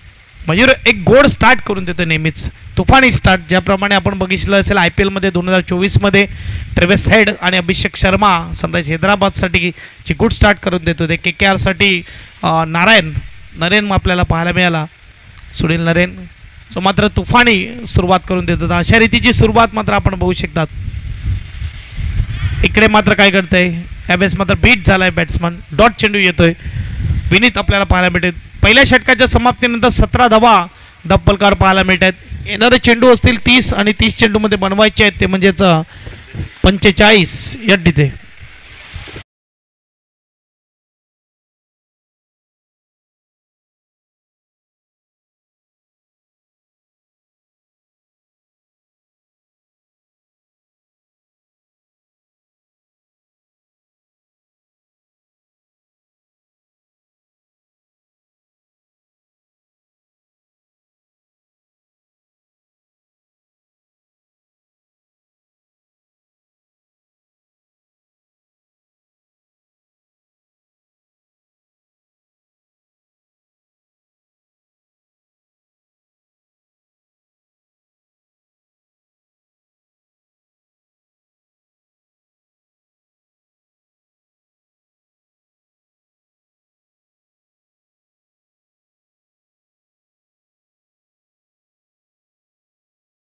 मयूर एक गोड स्टार्ट करून देतो नेहमीच, तुफानी स्टार्ट. ज्याप्रमाणे आपण बघितलं असेल IPLमध्ये 2024मध्ये ट्रेव्हिस हेड आणि अभिषेक शर्मा सनराइज हैदराबादसाठी जी गुड स्टार्ट करून देतो ते KKRसाठी नरेन आपल्याला पाहायला मिळाला. सुनील नरेन जो मात्र तुफानी सुरुवात करून देत होता. अशा रीतीची सुरुवात मात्र आपण बघू शकतात. इकडे मात्र काय करतंय यावेळेस मात्र बीट झालाय बॅट्समन. डॉट चेंडू येतोय. विनीत आपल्याला पाहायला मिळते. पहिल्या षटकाच्या समाप्तीनंतर 17 धावा धावफलकावर पाहायला मिळत आहेत. येणारे चेंडू असतील 30 आणि 30 चेंडूमध्ये बनवायचे आहेत ते म्हणजेच 45 एसडीचे.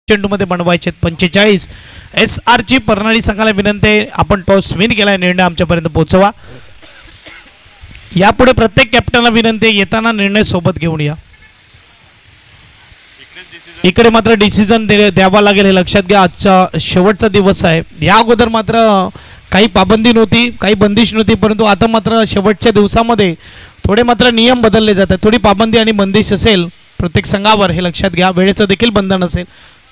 चेंडूमध्ये बनवायचे 45. SRG परनाळी संघाला विनंती आहे, आपण टॉस विन केलाय, निर्णय आमच्यापर्यंत पोहोचवा. यापुढे प्रत्येक कॅप्टनला विनंती आहे, येताना निर्णय सोबत घेऊन या. इकडे मात्र डिसिजन द्यावा लागेल, हे लक्षात घ्या. आजचा शेवटचा दिवस आहे. या अगोदर मात्र काही पाबंदी नव्हती, काही बंदिश नव्हती, परंतु आता मात्र शेवटच्या दिवसामध्ये थोडे मात्र नियम बदलले जातात. थोडी पाबंदी आणि बंदिश असेल प्रत्येक संघावर, हे लक्षात घ्या. वेळेचं देखील बंधन असेल.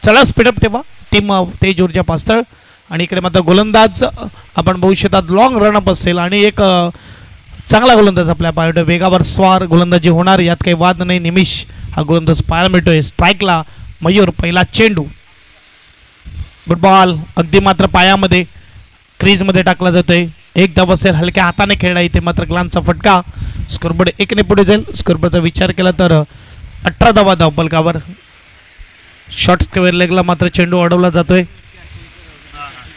चला स्पीडअप ठेवा. टीम तेज ऊर्जा पास्तळ आणि इकडे मात्र गोलंदाज आपण बघू शकतात लॉंग रनअप असेल आणि एक चांगला गोलंदाज आपल्या पाहिजे. वेगावर स्वार गोलंदाजी होणार, यात काही वाद नाही. निमिष हा गोलंदाज पाहायला मिळतोय. स्ट्राईकला मयूर, पहिला चेंडू, फुटबॉल अगदी मात्र पायामध्ये क्रीजमध्ये टाकला जातोय. एक धाव असेल, हलक्या हाताने खेळला. इथे मात्र ग्लानचा फटका. स्कोरबोर्ड 1 ने पुढे जाईल. स्कोरबोर्डचा विचार केला तर 18 धावा धावपलकावर. शॉर्ट स्क्वेअर लेगला मात्र चेंडू अडवला जातोय.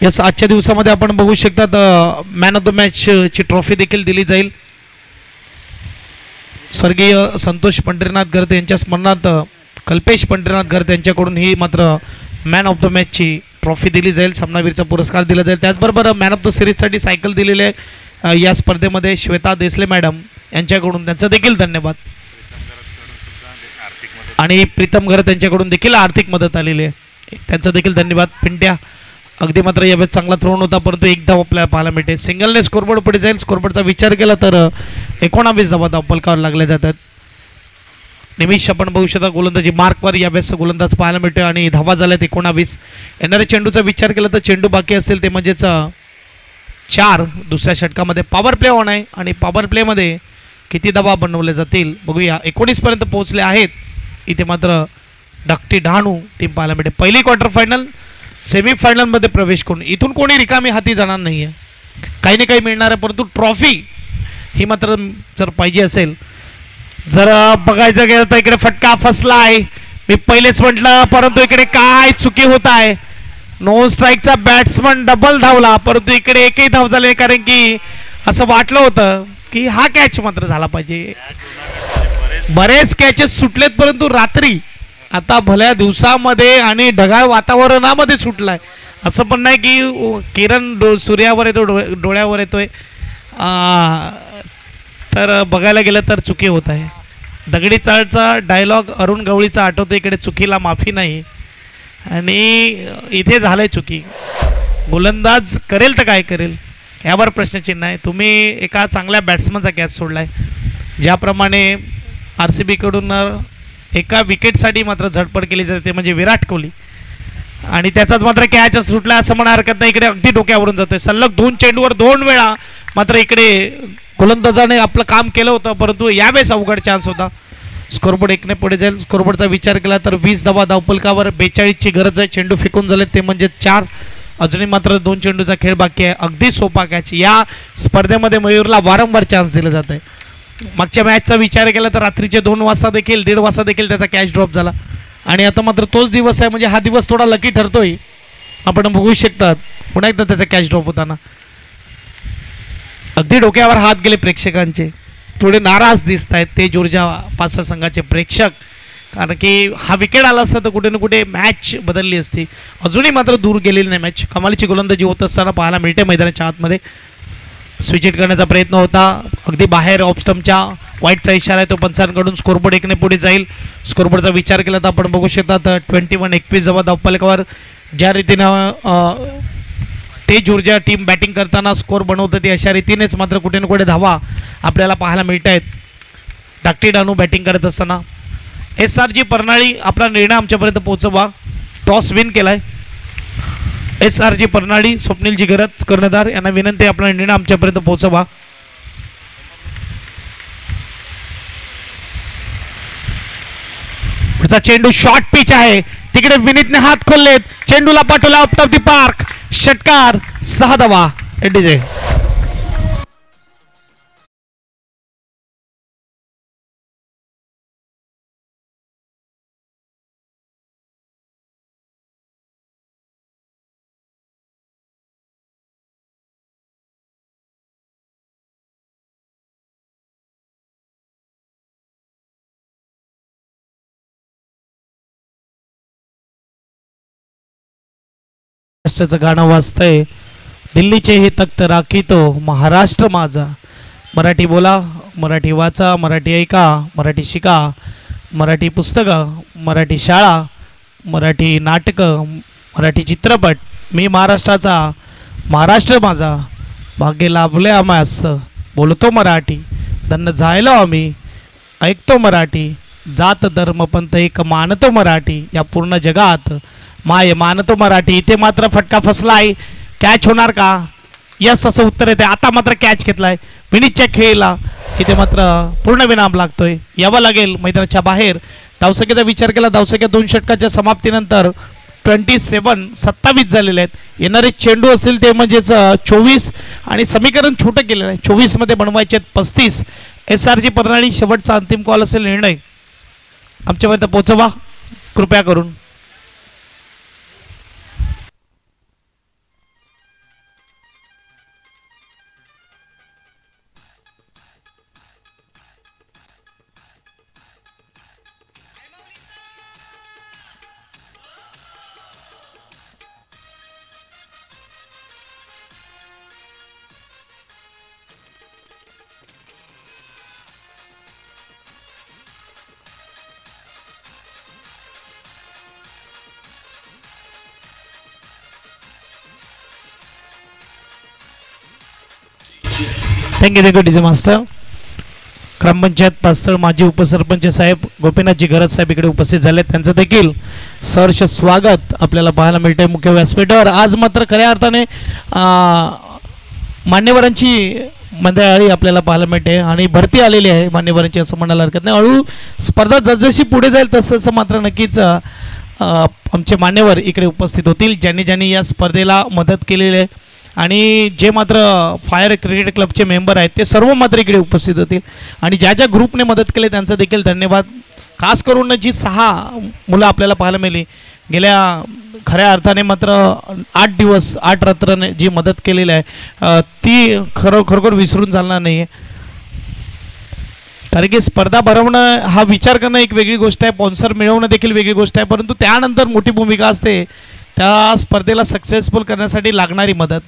यस, आजच्या दिवसामध्ये आपण बघू शकतात मॅन ऑफ द मॅच ची ट्रॉफी देखील दिली जाईल. स्वर्गीय संतोष पंढरीनाथ गर्द यांच्या स्मरणार्थ कल्पेश पंढरीनाथ गर्द यांच्याकडून ही मात्र मॅन ऑफ द मॅचची ट्रॉफी दिली जाईल. सामनावीरचा पुरस्कार दिला जाईल. त्याचबरोबर मॅन ऑफ द सिरीजसाठी सायकल दिलेली आहे या स्पर्धेमध्ये श्वेता देसले मॅडम यांच्याकडून, त्यांचा देखील धन्यवाद. आणि प्रीतम घर त्यांच्याकडून देखील आर्थिक मदत आलेली आहे, त्यांचा देखील धन्यवाद. पिंट्या अगदी मात्र यावेळेस चांगला थ्रोन होता, परंतु एक धाव आपल्याला पाहायला मिळते. सिंगलने स्कोरबोर्ड पुढे जाईल. स्कोरबोर्डचा विचार केला तर 19 धावा धावपलकावर लागल्या जातात. निमिष आपण बघू शकता गोलंदाजी मार्कवर यावेळेस गोलंदाज पाहायला मिळतोय आणि धावा झाल्यात 19. येणाऱ्या चेंडूचा विचार केला तर चेंडू बाकी असतील ते म्हणजेच 4. दुसऱ्या षटकामध्ये पॉवर प्ले होणार आहे आणि पॉवर प्लेमध्ये किती धावा बनवले जातील बघूया. 19 पर्यंत पोहोचले आहेत. इथे मात्र धाकटी डहाणू टीम पाहायला मिळते. पहिली क्वार्टर फायनल सेमीफायनलमध्ये प्रवेश करून इथून कोणी रिकामी हाती जाणार नाही आहे. काही ना काही मिळणार आहे, परंतु ट्रॉफी ही मात्र जर पाहिजे असेल, जर बघायचं गेलं तर इकडे फटका फसला आहे. मी पहिलेच म्हटलं, परंतु इकडे काय चुकी होत आहे. नो स्ट्राईकचा बॅट्समन डबल धावला, परंतु इकडे एकही धाव झाले, कारण की असं वाटलं होतं की हा कॅच मात्र झाला पाहिजे. बरेच कॅचेस सुटलेत, परंतु रात्री आता भल्या दिवसामध्ये आणि ढगाळ वातावरणामध्ये सुटलाय. असं पण नाही की किरण सूर्यावर येतो, डोळ्यावर येतोय. तर बघायला गेलं तर चुकी होत आहे. दगडी चाळचा डायलॉग अरुण गवळीचा आठवतो, इकडे चुकीला माफी नाही. आणि इथे झालंय चुकी. गोलंदाज करेल तर काय करेल यावर प्रश्नचिन्ह आहे. तुम्ही एका चांगल्या बॅट्समनचा कॅच सोडलाय. ज्याप्रमाणे RCB कडून एका विकेटसाठी मात्र झडपड केली जाते म्हणजे विराट कोहली, आणि त्याचाच मात्र कॅच सुटला असं म्हणा हरकत नाही. इकडे अगदी डोक्यावरून जातोय. सलग 2 चेंडूवर 2 वेळा मात्र इकडे गोलंदाजाने आपलं काम केलं होतं, परंतु यावेळेस अवघड चान्स होता. स्कोरबोर्ड 1 ने पुढे जाईल. स्कोरबोर्डचा विचार केला तर 20 धावा धावपलकावर. 42ची गरज आहे. चेंडू फेकून झाले ते म्हणजे 4. अजूनही मात्र 2 चेंडूचा खेळ बाकी आहे. अगदी सोपा कॅच. या स्पर्धेमध्ये मयूरला वारंवार चान्स दिला जात आहे. मागच्या मॅचचा विचार केला तर रात्रीचे 2 वाजता देखील 1:30 वाजता देखील त्याचा कॅच ड्रॉप झाला, आणि आता मात्र तोच दिवस आहे. म्हणजे हा दिवस थोडा लकी ठरतोय. आपण बघू शकतात पुन्हा एकदा त्याचा कॅच ड्रॉप होताना. अगदी डोक्यावर हात गेले प्रेक्षकांचे. थोडे नाराज दिसत आहेत तेज ऊर्जा पासर संघाचे प्रेक्षक, कारण की हा विकेट आला असता तर कुठे ना कुठे मॅच बदलली असती. अजूनही मात्र दूर गेलेली नाही मॅच. कमालीची गोलंदाजी होत असताना पाहायला मिळते मैदानाच्या आतमध्ये. स्विच हिट करण्याचा प्रयत्न होता, अगदी बाहेर ऑफ स्टंपच्या वाईटचा इशारा आहे तो पंचांकडून. स्कोरबोर्ड 1 ने पुढे जाईल. स्कोरबोर्डचा विचार केला तर आपण बघू शकतात 21 धावा धावपलकावर. ज्या रीतीनं तेज ऊर्जा टीम बॅटिंग करताना स्कोर बनवतं ती अशा रीतीनेच मात्र कुठे ना कुठे धावा आपल्याला पाहायला मिळत आहेत. धाकटी डानू बॅटिंग करत असताना. SRG परनाळी आपला निर्णय आमच्यापर्यंत पोहोचवा. टॉस विन केलाय SRG परनाळी. स्वप्नीलजी गरज कर्णधार यांना विनंती आपला निर्णय आमच्यापर्यंत पोहोचवा. पुढचा चेंडू शॉर्ट पिच आहे, तिकडे विनीतने हात खोललेत. चेंडूला पाठवला आउट ऑफ द पार्क. षटकार. 6 धावा. एडीजे महाराष्ट्राचं गाणं वाजतंय. दिल्लीचे हे तख्त राखीतो महाराष्ट्र माझा. मराठी बोला, मराठी वाचा, मराठी ऐका, मराठी शिका, मराठी पुस्तकं, मराठी शाळा, मराठी नाटकं, मराठी चित्रपट. मी महाराष्ट्राचा, महाराष्ट्र माझा. भाग्य लाभले आम्हास बोलतो मराठी. धन्य झायलो आम्ही ऐकतो मराठी. जात धर्म पंथ एक मानतो मराठी. या पूर्ण जगात माय मानतो मराठी. इथे मात्र फटका फसलाय. कॅच होणार का? यस असं उत्तर येते. आता मात्र कॅच घेतलाय विनीतच्या खेळीला. इथे मात्र पूर्ण विराम लागतोय. यावं लागेल मैदानाच्या बाहेर. धावसंख्येचा विचार केला, धावसंख्या 2 षटकाच्या समाप्तीनंतर 27 झालेले आहेत. येणारे चेंडू असतील ते म्हणजेच 24 आणि समीकरण छोटं केलेलं आहे. 24 मध्ये बनवायचे आहेत 35. SRG प्रणाली शेवटचा अंतिम कॉल असेल. निर्णय आमच्यापर्यंत पोहोचवा कृपया करून. Thank you DJ master. ग्रामपंचायत पास्तळ माजी उपसरपंच साहेब गोपीनाथजी गरज साहेब इकडे उपस्थित झाले. त्यांचं देखील सहर्ष स्वागत आपल्याला पाहायला मिळतंय मुख्य व्यासपीठावर. आज मात्र खऱ्या अर्थाने मान्यवरांची मंडळी आपल्याला पाहायला मिळते आणि भरती आलेली आहे मान्यवरांची असं म्हणायला हरकत नाही. हळूहळू स्पर्धा जसजशी पुढे जाईल तसं मात्र नक्कीच आमचे मान्यवर इकडे उपस्थित होतील. ज्यांनी या स्पर्धेला मदत केलेली आहे आणि जे मात्र फायर क्रिकेट क्लबचे मेंबर आहेत ते सर्व मात्र इकडे उपस्थित होतील. आणि ज्या ज्या ग्रुपने मदत केली त्यांचा देखील धन्यवाद. खास करून जी 6 मुलं आपल्याला पाहायला मिळाली गेल्या खऱ्या अर्थाने मात्र 8 दिवस 8 रात्रने जी मदत केलेली आहे ती खरोखर विसरून चालणार नाही आहे. कारण की स्पर्धा भरवणं हा विचार करणं एक वेगळी गोष्ट आहे, स्पॉन्सर मिळवणं देखील वेगळी गोष्ट आहे, परंतु त्यानंतर मोठी भूमिका असते त्या स्पर्धेला सक्सेसफुल करण्यासाठी लागणारी मदत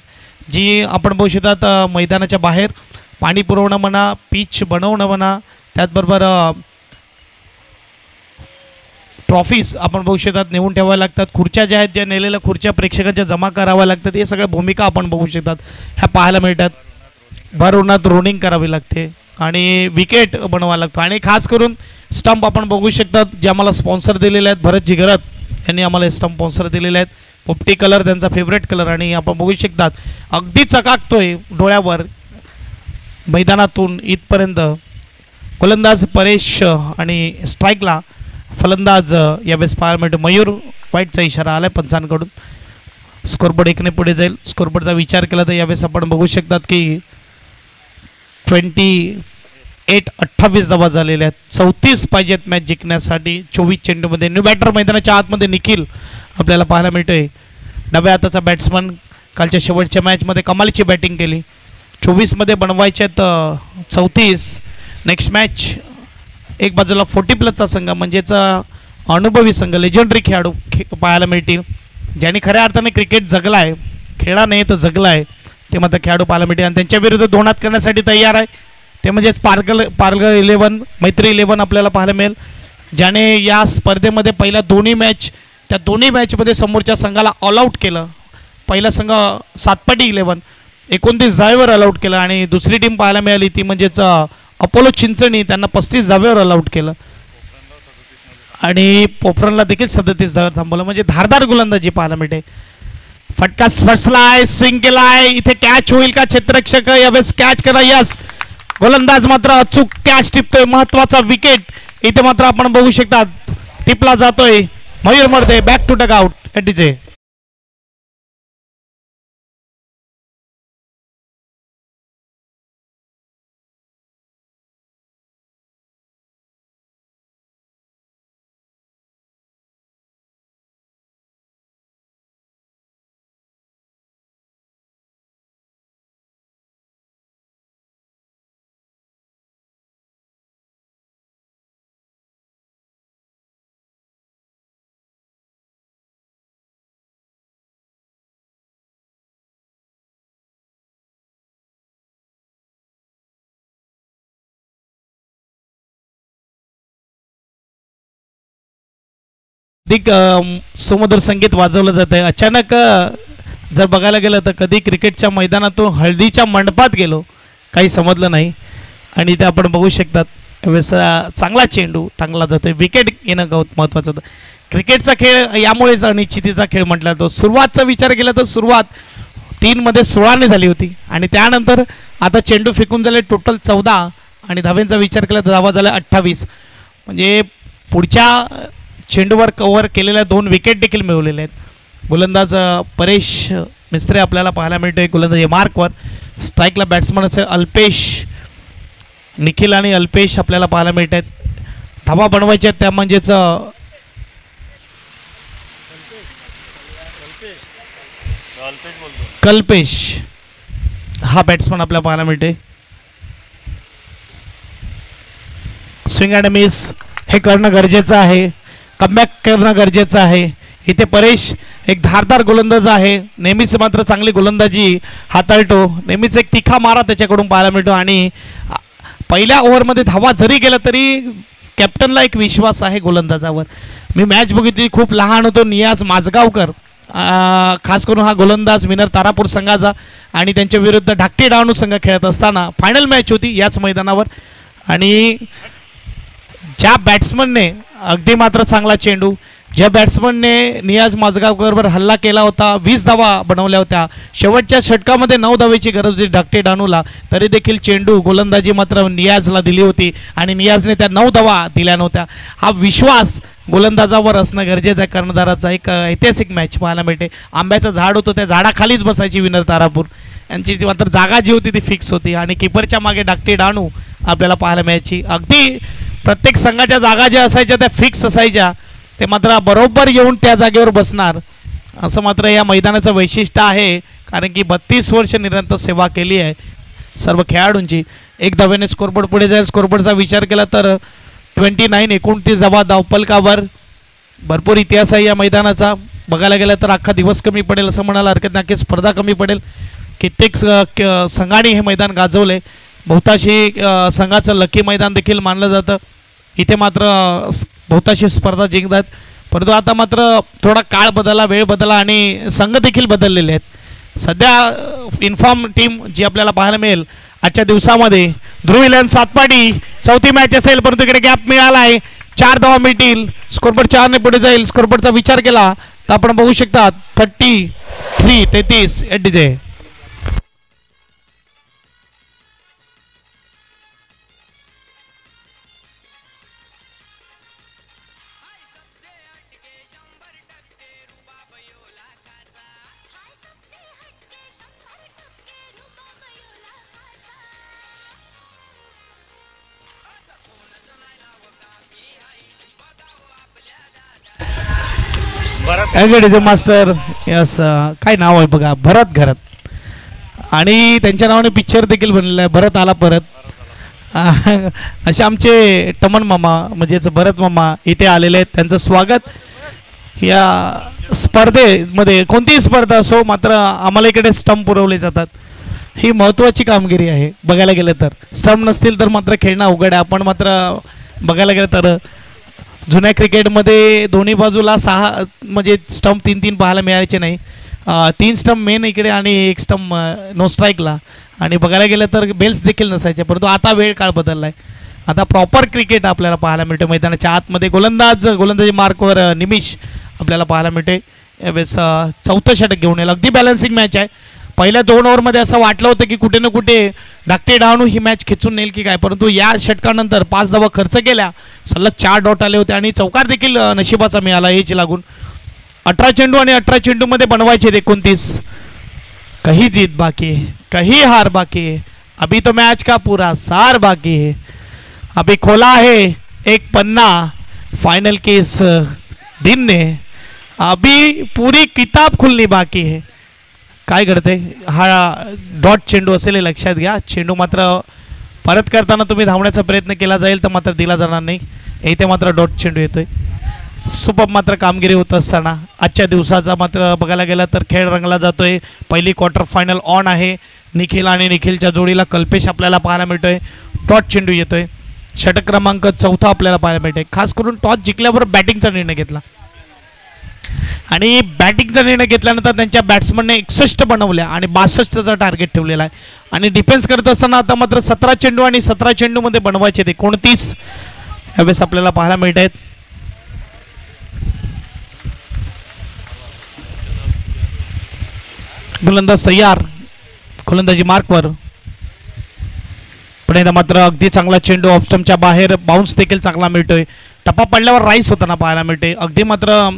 जी आपण बघू शकतात. मैदानाच्या बाहेर पाणी पुरवणं म्हणा, पिच बनवणं म्हणा, त्याचबरोबर ट्रॉफीज आपण बघू शकतात नेऊन ठेवाव्या लागतात. खुर्च्या ज्या आहेत ज्या नेलेल्या खुर्च्या प्रेक्षकांच्या जमा कराव्या लागतात. हे सगळ्या भूमिका आपण बघू शकतात ह्या पाहायला मिळतात. भर उन्हात रोलिंग करावी लागते आणि विकेट बनवावा लागतो. आणि खास करून स्टंप आपण बघू शकतात जे आम्हाला स्पॉन्सर दिलेले आहेत. भरत जिगरत यांनी आम्हाला स्टंप स्पॉन्सर दिलेले आहेत. पोपटी कलर त्यांचा फेवरेट कलर आणि आपण बघू शकतात अगदी चकाकतोय डोळ्यावर मैदानातून इथपर्यंत. गोलंदाज परेश आणि स्ट्राईकला फलंदाज यावेळेस पाहायला मिळतो मयूर. वाईटचा इशारा आलाय पंचांकडून. स्कोरबोर्ड 1ने पुढे जाईल. स्कोरबोर्डचा विचार केला तर यावेळेस आपण बघू शकतात की 28 धावा झालेल्या आहेत. 34 पाहिजेत मॅच जिंकण्यासाठी 24 चेंडूमध्ये. न्यू बॅटर मैदानाच्या आतमध्ये निखिल आपल्याला पाहायला मिळतोय. डाव्या हाताचा बॅट्समन कालच्या शेवटच्या मॅचमध्ये कमालीची बॅटिंग केली. 24 मध्ये बनवायचे आहेत 34. नेक्स्ट मॅच एक बाजूला 40+ संघ म्हणजेच अनुभवी संघ लेजंडरी खेळाडू पाहायला मिळतील ज्यांनी खऱ्या अर्थाने क्रिकेट जगला आहे. खेळा नाही तर जगला आहे ते मात्र खेळाडू पाहायला मिळतील. आणि त्यांच्या विरुद्ध 2 हात करण्यासाठी तयार आहे ते म्हणजेच पारगल 11 मैत्री 11 आपल्याला पाहायला मिळेल ज्याने या स्पर्धेमध्ये पहिल्या दोन्ही मॅच त्या दोन्ही मॅचमध्ये समोरच्या संघाला ऑल आऊट केलं. पहिला संघ सातपाटी 11 29 धावेवर ऑल आऊट केलं आणि दुसरी टीम पाहायला मिळाली ती म्हणजेच अपोलो चिंचणी त्यांना 35 धावेवर ऑल आऊट केलं आणि पोफरनला देखील 37 धावेवर थांबवलं. म्हणजे धारदार गोलंदाजी पाहायला मिळते. फटका फसलाय, स्विंग केलाय, इथे कॅच होईल का? क्षेत्ररक्षक यावेळेस कॅच करा. यस, गोलंदाज मात्र अचूक कॅच टिपतोय. महत्वाचा विकेट इथे मात्र आपण बघू शकतात टिपला जातोय. मयूर मर्दे back to Doug out ATJ. अधिक सुमधुर संगीत वाजवलं जातं आहे. अचानक जर बघायला गेलं तर कधी क्रिकेटच्या मैदानातून हळदीच्या मंडपात गेलो काही समजलं नाही. आणि ते आपण बघू शकतात वेळेस चांगला चेंडू टांगला जातोय, विकेट येणं महत्त्वाचं होतं. क्रिकेटचा खेळ यामुळेच अनिश्चितीचा खेळ म्हटला जातो. सुरुवातचा विचार केला तर सुरुवात 3 मध्ये 16 झाली होती आणि त्यानंतर आता चेंडू फेकून झाले टोटल 14 आणि धावांचा विचार केला तर धावा झाल्या 28. म्हणजे पुढच्या चेंडूवर कव्हर केलेल्या 2 विकेट देखील मिळवलेल्या आहेत. गोलंदाज परेश मिस्त्रे आपल्याला पाहायला मिळतोय गोलंदाजी मार्कवर. स्ट्राईकला बॅट्समन असेल अल्पेश, निखिल आणि अल्पेश आपल्याला पाहायला मिळत आहेत. धावा बनवायच्या त्या म्हणजेच कल्पेश हा बॅट्समन आपल्याला पाहायला मिळते. स्विंग अँड मिस हे करणं गरजेचं आहे, कमबॅक करणं गरजेचं आहे. इथे परेश एक धारदार गोलंदाज आहे, नेहमीच मात्र चांगली गोलंदाजी हाताळतो, नेहमीच एक तिखा मारा त्याच्याकडून पाहायला मिळतो. आणि पहिल्या ओव्हरमध्ये धावा जरी गेला तरी कॅप्टनला एक विश्वास आहे गोलंदाजावर. मी मॅच बघितली, खूप लहान होतो, नियाज माजगावकर खास करून हा गोलंदाज विनर तारापूर संघाचा आणि त्यांच्या विरुद्ध धाकटी डहाणू संघ खेळत असताना फायनल मॅच होती याच मैदानावर. आणि ज्या बॅट्समनने अगदी मात्र चांगला चेंडू, ज्या बॅट्समनने नियाज माजगावकरवर हल्ला केला होता, 20 धावा बनवल्या होत्या, शेवटच्या षटकामध्ये 9 धावेची गरज होती धाकटे डहाणूला, तरी देखील चेंडू गोलंदाजी मात्र नियाजला दिली होती आणि नियाजने त्या 9 धावा दिल्या नव्हत्या. हा विश्वास गोलंदाजावर असणं गरजेचं आहे. कर्णधाराचा एक ऐतिहासिक मॅच पाहायला मिळते. आंब्याचं झाड होतं, त्या झाडाखालीच बसायची विनर तारापूर यांची मात्र जागा जी होती ती फिक्स होती आणि किपरच्या मागे धाकटे डहाणू आपल्याला पाहायला मिळायची. अगदी प्रत्येक संघाच्या जागा ज्या असायच्या त्या फिक्स असायच्या, ते मात्र बरोबर येऊन त्या जागेवर बसणार असं मात्र या मैदानाचं वैशिष्ट्य आहे. कारण की 32 वर्ष निरंतर सेवा केली आहे सर्व खेळाडूंची. एक धावेने स्कोरबोर्ड पुढे जाईल. स्कोरबोर्डचा विचार केला तर 29 धावा धावपलकावर. भरपूर इतिहास आहे या मैदानाचा. बघायला गेलं तर अख्खा दिवस कमी पडेल असं म्हणायला हरकत नाही, स्पर्धा कमी पडेल. कित्येक संघाने हे मैदान गाजवले. बहुतांशी संघाचं लकी मैदान देखील मानलं जातं. इथे मात्र बहुतांशी स्पर्धा जिंकतात, परंतु आता मात्र थोडा काळ बदलला, वेळ बदलला आणि संघ देखील बदललेले आहेत. सध्या इन्फॉर्म टीम जी आपल्याला पाहायला मिळेल आजच्या दिवसामध्ये ध्रुव इलेव्हन सातपाडी चौथी मॅच असेल, परंतु इकडे गॅप मिळाला आहे. 4 धावा मिळतील, स्कोरबोर्ड 4 ने पुढे जाईल. स्कोरबोर्डचा विचार केला तर आपण बघू शकता 33 एडीजे. मास्टर यस, काय नाव आहे बघा, भरत घरत, आणि त्यांच्या नावाने पिक्चर देखील बनलेला आहे, भरत आला परत. असे आमचे टमन मामा म्हणजेच भरत मामा इथे आलेले आहेत. त्यांचं स्वागत या स्पर्धेमध्ये. कोणतीही स्पर्धा असो मात्र आम्हाला इकडे स्टंप पुरवले जातात. ही महत्त्वाची कामगिरी आहे. बघायला गेलं तर स्टंप नसतील तर मात्र खेळणं अवघड आहे. आपण मात्र बघायला गेलं तर जुन्या क्रिकेटमध्ये दोन्ही बाजूला 6 म्हणजे स्टंप 3-3 पाहायला मिळायचे नाही. 3 स्टंप मेन इकडे आणि 1 स्टंप नो स्ट्राईकला. आणि बघायला गेलं तर बेल्स देखील नसायचे, परंतु आता वेळ काळ बदलला आहे. आता प्रॉपर क्रिकेट आपल्याला पाहायला मिळते. मैदानाच्या आतमध्ये गोलंदाजी मार्कवर निमिष आपल्याला पाहायला मिळते. यावेळेस 4थं षटक घेऊन येईल. अगदी बॅलन्सिंग मॅच आहे. पहिल्या 2 ओव्हरमध्ये असं वाटलं होतं की कुठे ना कुठे धाकटे डहाणू ही मॅच खेचून नेईल की काय, परंतु या षटकानंतर 5 धावा खर्च केल्या, सलग 4 डॉट आले होते आणि चौकार देखील नशिबाचा मिळाला एज लागून. 18 चेंडू आणि 18 चेंडूमध्ये बनवायचे 29. कहीं जीत बाकी है, कहीं हार बाकी है, अभी तो मैच का पूरा सार बाकी है. अभी खोला है एक पन्ना फाइनल के इस दिन ने, अभी पूरी किताब खुलनी बाकी है. काय घडते, हा डॉट चेंडू असेल हे लक्षात घ्या. चेंडू मात्र परत करताना तुम्ही धावण्याचा प्रयत्न केला जाईल तर मात्र दिला जाणार नाही. इथे मात्र डॉट चेंडू येतोय. सुपर मात्र कामगिरी होत असताना आजच्या दिवसाचा मात्र बघायला गेला तर खेळ रंगला जातोय. पहिली क्वार्टर फायनल ऑन आहे. निखिल आणि निखिलच्या जोडीला कल्पेश आपल्याला पाहायला मिळतोय. डॉट चेंडू येतोय. षटक क्रमांक 4 आपल्याला पाहायला मिळतोय. खास करून टॉस जिंकल्यावर बॅटिंगचा निर्णय घेतला. आणि बॅटिंगचा निर्णय घेतल्यानंतर त्यांच्या बॅट्समनने 61 बनवल्या आणि 62चा टार्गेट ठेवलेला आहे. आणि डिफेन्स करत असताना आता मात्र 17 चेंडू आणि 17 चेंडूमध्ये बनवायचे ते 29 यावेळेस आपल्याला पाहायला मिळत आहेत. गोलंदाज तयार, गोलंदाजी मार्कवर. पण एकदा मात्र अगदी चांगला चेंडू ऑफस्टमच्या बाहेर, बाउन्स देखील चांगला मिळतोय. टप्पा पडल्यावर राईस होताना पाहायला मिळते. अगदी मात्र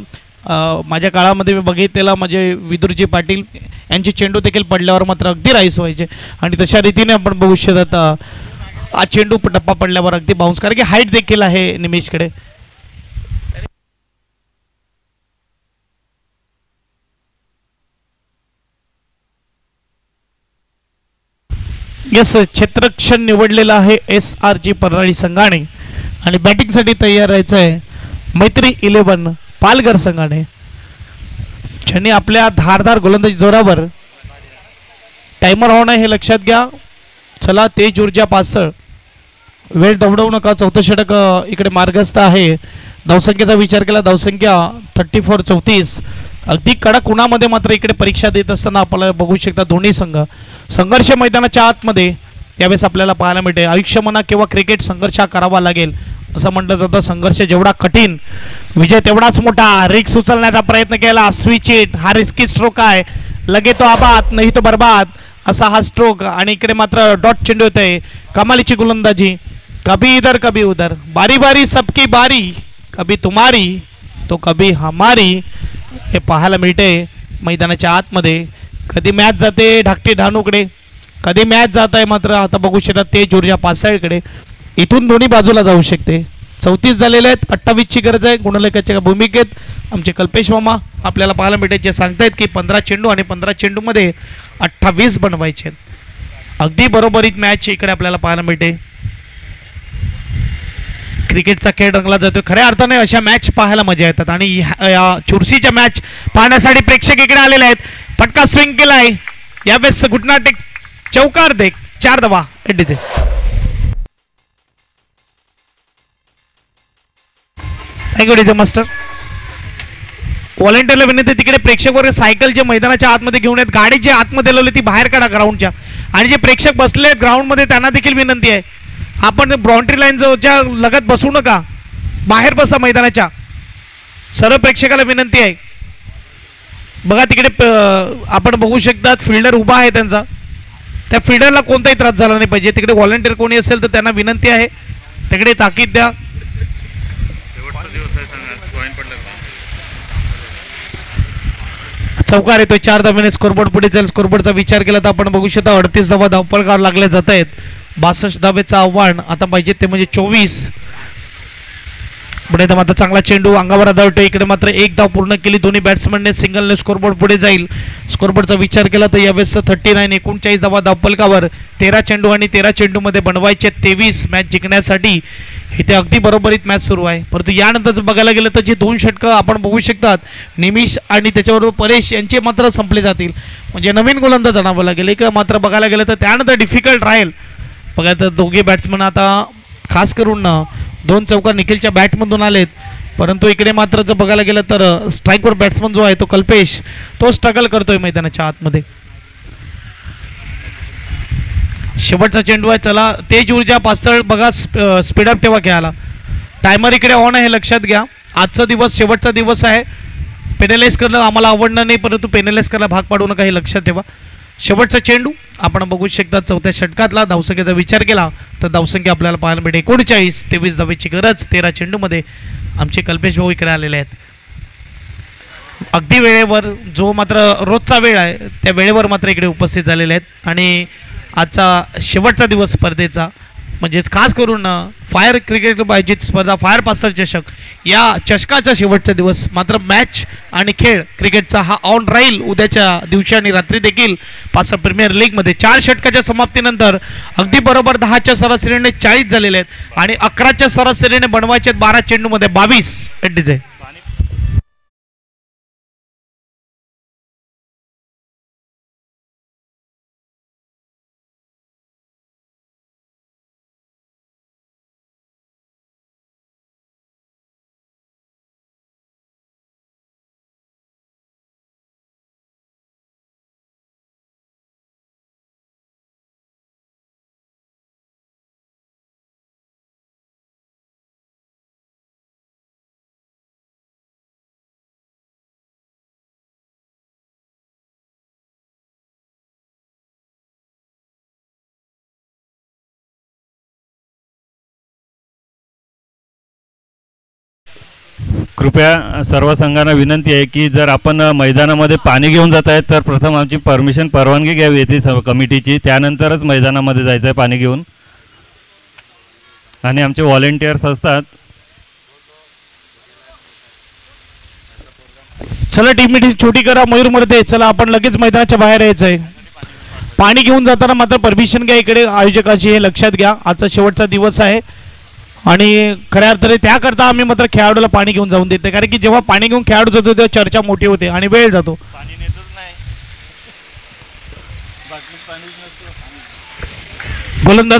माझ्या काळामध्ये मी बघितलेला म्हणजे विदुरजी पाटील यांचे चेंडू देखील पडल्यावर मात्र अगदी राईस व्हायचे आणि तशा रीतीने आपण बघू शकत हा चेंडू टप्पा पडल्यावर अगदी बाउन्स, कारण की हाईट देखील आहे निमेशकडे. यस, क्षेत्ररक्षण निवडलेलं आहे SRG परराळी संघाने आणि बॅटिंगसाठी तयार राहायचं आहे मैत्री 11 पालघर संघाने, ज्यांनी आपल्या धारदार गोलंदाजी जोरावर टायमर होणं हे लक्षात घ्या. चला तेज ऊर्जा पासळ, वेळ दवडवू नका. चौथं षटक इकडे मार्गस्थ आहे. धावसंख्येचा विचार केला, धावसंख्या 34 34. अगदी कडक उन्हामध्ये मात्र इकडे परीक्षा देत असताना आपल्याला बघू शकता दोन्ही संघ संघर्ष मैदानाच्या आतमध्ये यावेळेस आपल्याला पाहायला मिळते. आयुष्य म्हणा किंवा क्रिकेट संघर्ष करावा लागेल असं म्हटलं जातं. संघर्ष जेवढा कठीण विजय तेवढाच मोठा. रिक्स उचलण्याचा प्रयत्न केला, स्विचिट हा रिस्की स्ट्रोक आहे. लगे तो आबाद नाही तो बर्बाद असा हा स्ट्रोक आणि इकडे मात्र डॉट चेंडू होत आहे. कमालीची गोलंदाजी, कभी इधर कभी उधर, बारी बारी सबकी बारी, कभी तुम्हारी तो कभी हमारी हे पाहायला मिळते मैदानाच्या आतमध्ये. कधी मॅच जाते धाकटी ढाणूकडे, कधी मॅच जात आहे मात्र आता बघू शकता तेज ऊर्जा पासळकडे. इथून दोन्ही बाजूला जाऊ शकते. 34 झालेले आहेत, 28ची गरज आहे. गुणलेखाच्या भूमिकेत आमचे कल्पेश मामा आपल्याला पाहायला मिळते, जे सांगतायत की 15 चेंडू आणि 15 चेंडूमध्ये 28 बनवायचे. अगदी बरोबरीत मॅच इकडे आपल्याला पाहायला मिळते. क्रिकेटचा खेळ रंगला जातो. खऱ्या अर्थाने अशा मॅच पाहायला मजा येतात आणि या चुरशीच्या मॅच पाहण्यासाठी प्रेक्षक इकडे आलेले आहेत. फटका स्विंग केलाय यावेळेस घुटना टेक, चौकार देख, 4 धावा एडीचे. Thank you DJ master. व्हॉलेंटियरला विनंती, तिकडे प्रेक्षक वर्ग सायकल जे मैदानाच्या आतमध्ये घेऊन येत, गाडी जे आतमध्ये लावली ती बाहेर काढा ग्राउंडच्या. आणि जे प्रेक्षक बसले आहेत ग्राउंडमध्ये त्यांना देखील विनंती आहे, आपण बाउंड्री लाईन जवळच्या लगत बसू नका, बाहेर बसा मैदानाच्या. सर्व प्रेक्षकाला विनंती आहे. बघा तिकडे आपण बघू शकता फिल्डर उभा आहे त्यांचा, त्या फिल्डरला कोणताही त्रास झाला नाही पाहिजे. तिकडे व्हॉलेंटियर कोणी असेल तर त्यांना विनंती आहे तिकडे ताकीद द्या. चौकार येतोय, 4 धावेने स्कोरबोर्ड पुढे जाईल. स्कोरबोर्डचा विचार केला तर आपण बघू शकता 38 धावा धावपळकार लागले जात आहेत. 62 धावेचं आव्हान आता पाहिजे ते म्हणजे 24. पुढे तर मात्र चांगला चेंडू अंगावर आदळतो. इकडे मात्र 1 धाव पूर्ण केली दोन्ही बॅट्समनने, सिंगलने स्कोरबोर्ड पुढे जाईल. स्कोरबोर्डचा विचार केला तर यावेळेस 39 39 धावा धावपलकावर. 13 चेंडू आणि 13 चेंडूमध्ये बनवायचे 23 मॅच जिंकण्यासाठी. इथे अगदी बरोबरीत मॅच सुरू आहे. परंतु यानंतर जर बघायला गेलं तर जे 2 षटकं आपण बघू शकतात निमिष आणि त्याच्याबरोबर परेश यांचे मात्र संपले जातील. म्हणजे नवीन गोलंदाज आणावं लागेल. एक मात्र बघायला गेलं तर त्यानंतर डिफिकल्ट राहील. बघा तर दोघे बॅट्समन आता खास करून 2 चौकार निखिलच्या बॅटमधून आलेत. परंतु इकडे मात्र जर बघायला गेलं तर स्ट्राईकवर बॅट्समन जो आहे तो कल्पेश, तो स्ट्रगल करतोय मैदानाच्या आतमध्ये. शेवटचा चेंडू आहे. चला तेज ऊर्जा पास्तळ बघा, स्पीडअप ठेवा खेळायला. टायमर इकडे ऑन आहे हे लक्षात घ्या. आजचा दिवस शेवटचा दिवस आहे. पेनलाइज करणं आम्हाला आवडणार नाही, परंतु पेनलाइज करायला भाग पाडू नका हे लक्षात ठेवा. शेवटचा चेंडू आपण बघू शकता. 4थ्या षटकातला धावसंख्येचा विचार केला तर धावसंख्या आपल्याला पाहायला मिळते 39. 23 धावेची गरज. 13 चेंडूमध्ये आमचे कल्पेश भाऊ इकडे आलेले आहेत. अगदी वेळेवर, जो मात्र रोजचा वेळ आहे त्या वेळेवर मात्र इकडे उपस्थित झालेले आहेत. आणि आजचा शेवटचा दिवस स्पर्धेचा म्हणजेच खास करून फायर क्रिकेट आयोजित स्पर्धा फायर पास्टर चषक, या चषकाचा शेवटचा दिवस. मात्र मॅच आणि खेळ क्रिकेटचा हा ऑन राहील उद्याच्या दिवशी आणि रात्री देखील पास्टर प्रीमियर लीगमध्ये. 4 षटकाच्या समाप्तीनंतर अगदी बरोबर 10च्या सरासरीने 40 झालेले आहेत आणि 11च्या सरासरीने बनवायचे 12 चेंडूमध्ये 22 एडीजे. कृपया सर्व संघांना विनंती आहे की जर आपण मैदानामध्ये पाणी घेऊन जात आहे तर प्रथम आमची परवानगी घ्यावी येते कमिटीची, त्यानंतरच मैदानामध्ये जायचं आहे पाणी घेऊन. आणि आमचे व्हॉलेंटियर्स असतात. चला टीम मीटिंग छोटी करा मयूर मरते. चला आपण लगेच मैदानाच्या बाहेर यायचं आहे. पाणी घेऊन जाताना मात्र परमिशन घ्या इकडे आयोजकाची, हे लक्षात घ्या. आजचा शेवटचा दिवस आहे आणि खऱ्या अर्थाने त्याकरता आम्ही मात्र खेळाडूला पाणी घेऊन जाऊन देते, कारण की जेव्हा पाणी घेऊन खेळाडू जातो तेव्हा चर्चा मोठी होते आणि वेळ जातो. पाणी नेतच नाही, बाटलीत पाणीच नसतं.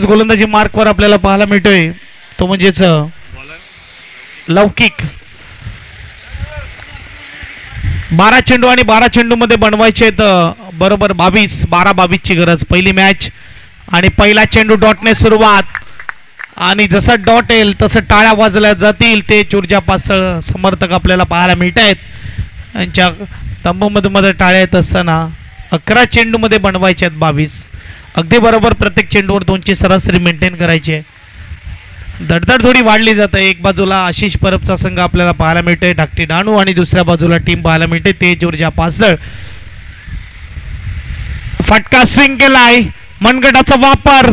गोलंदाजी मार्कवर आपल्याला पाहायला मिळतोय तो म्हणजेच लौकिक. 12 चेंडू आणि 12 चेंडूमध्ये बनवायचे आहेत बरोबर 12-22 ची गरज. पहिली मॅच आणि पहिला चेंडू डॉटने सुरुवात आणि जसं डॉट येईल तसं टाळ्या वाजल्या जातील. ते ऊर्जा पासळ समर्थक आपल्याला पाहायला मिळत आहेत. यांच्या तंबूमध्ये टाळ्या येत असताना 11 चेंडूमध्ये बनवायचे आहेत 22. अगदी बरोबर प्रत्येक चेंडूवर 2ची सरासरी मेंटेन करायची आहे. धडधड थोडी वाढली जाते. एक बाजूला आशिष परबचा संघ आपल्याला पाहायला मिळतोय धाकटी डाणू आणि दुसऱ्या बाजूला टीम पाहायला मिळते तेज ऊर्जा पासळ. फटका स्विंग केलाय, मनगटाचा वापर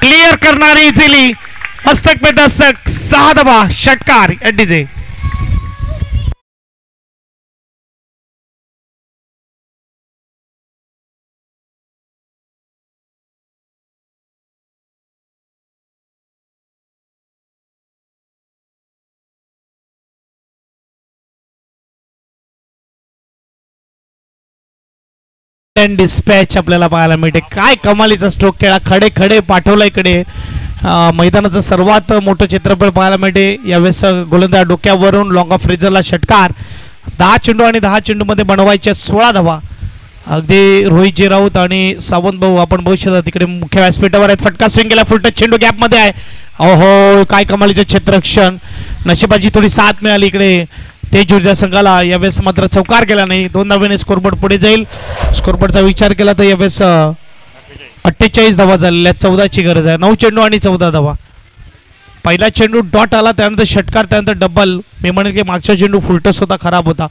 क्लिअर करणारी इझिली मस्तक पे दस्तक 6 धावा षटकार डीजे. डिस्पॅच आपल्याला पाहायला मिळते. काय कमालीचा स्ट्रोक खेळा, खडे खडे पाठवला इकडे. मैदानाचं सर्वात मोठं चित्रपट पाहायला मिळते यावेळेस. गोलंदाज डोक्यावरून लॉंग ऑफ रिझरला षटकार. 10 चेंडू आणि 10 चेंडूमध्ये बनवायचे 16 धावा. अगदी रोहितजी राऊत आणि सावंत भाऊ आपण बघू शकता तिकडे मुख्य व्यासपीठावर आहेत. फटका स्विंग केला, फुलटच चेंडू गॅपमध्ये आहे. ओहो काय कमालीचं क्षेत्ररक्षण. नशिबाची थोडी साथ मिळाली इकडे तेज ऊर्जा संघाला. यावेळेस मात्र चौकार केला नाही. 2 धावेने स्कोरबोर्ड पुढे जाईल. स्कोरबोर्डचा विचार केला तर यावेळेस 48 धावा झालेल्या. 14ची गरज आहे. 9 चेंडू आणि 14 धावा. पहिला चेंडू डॉट आला, त्यानंतर षटकार, त्यानंतर डबल. मी म्हणेल की मागचा चेंडू फुलटस होता, खराब होता,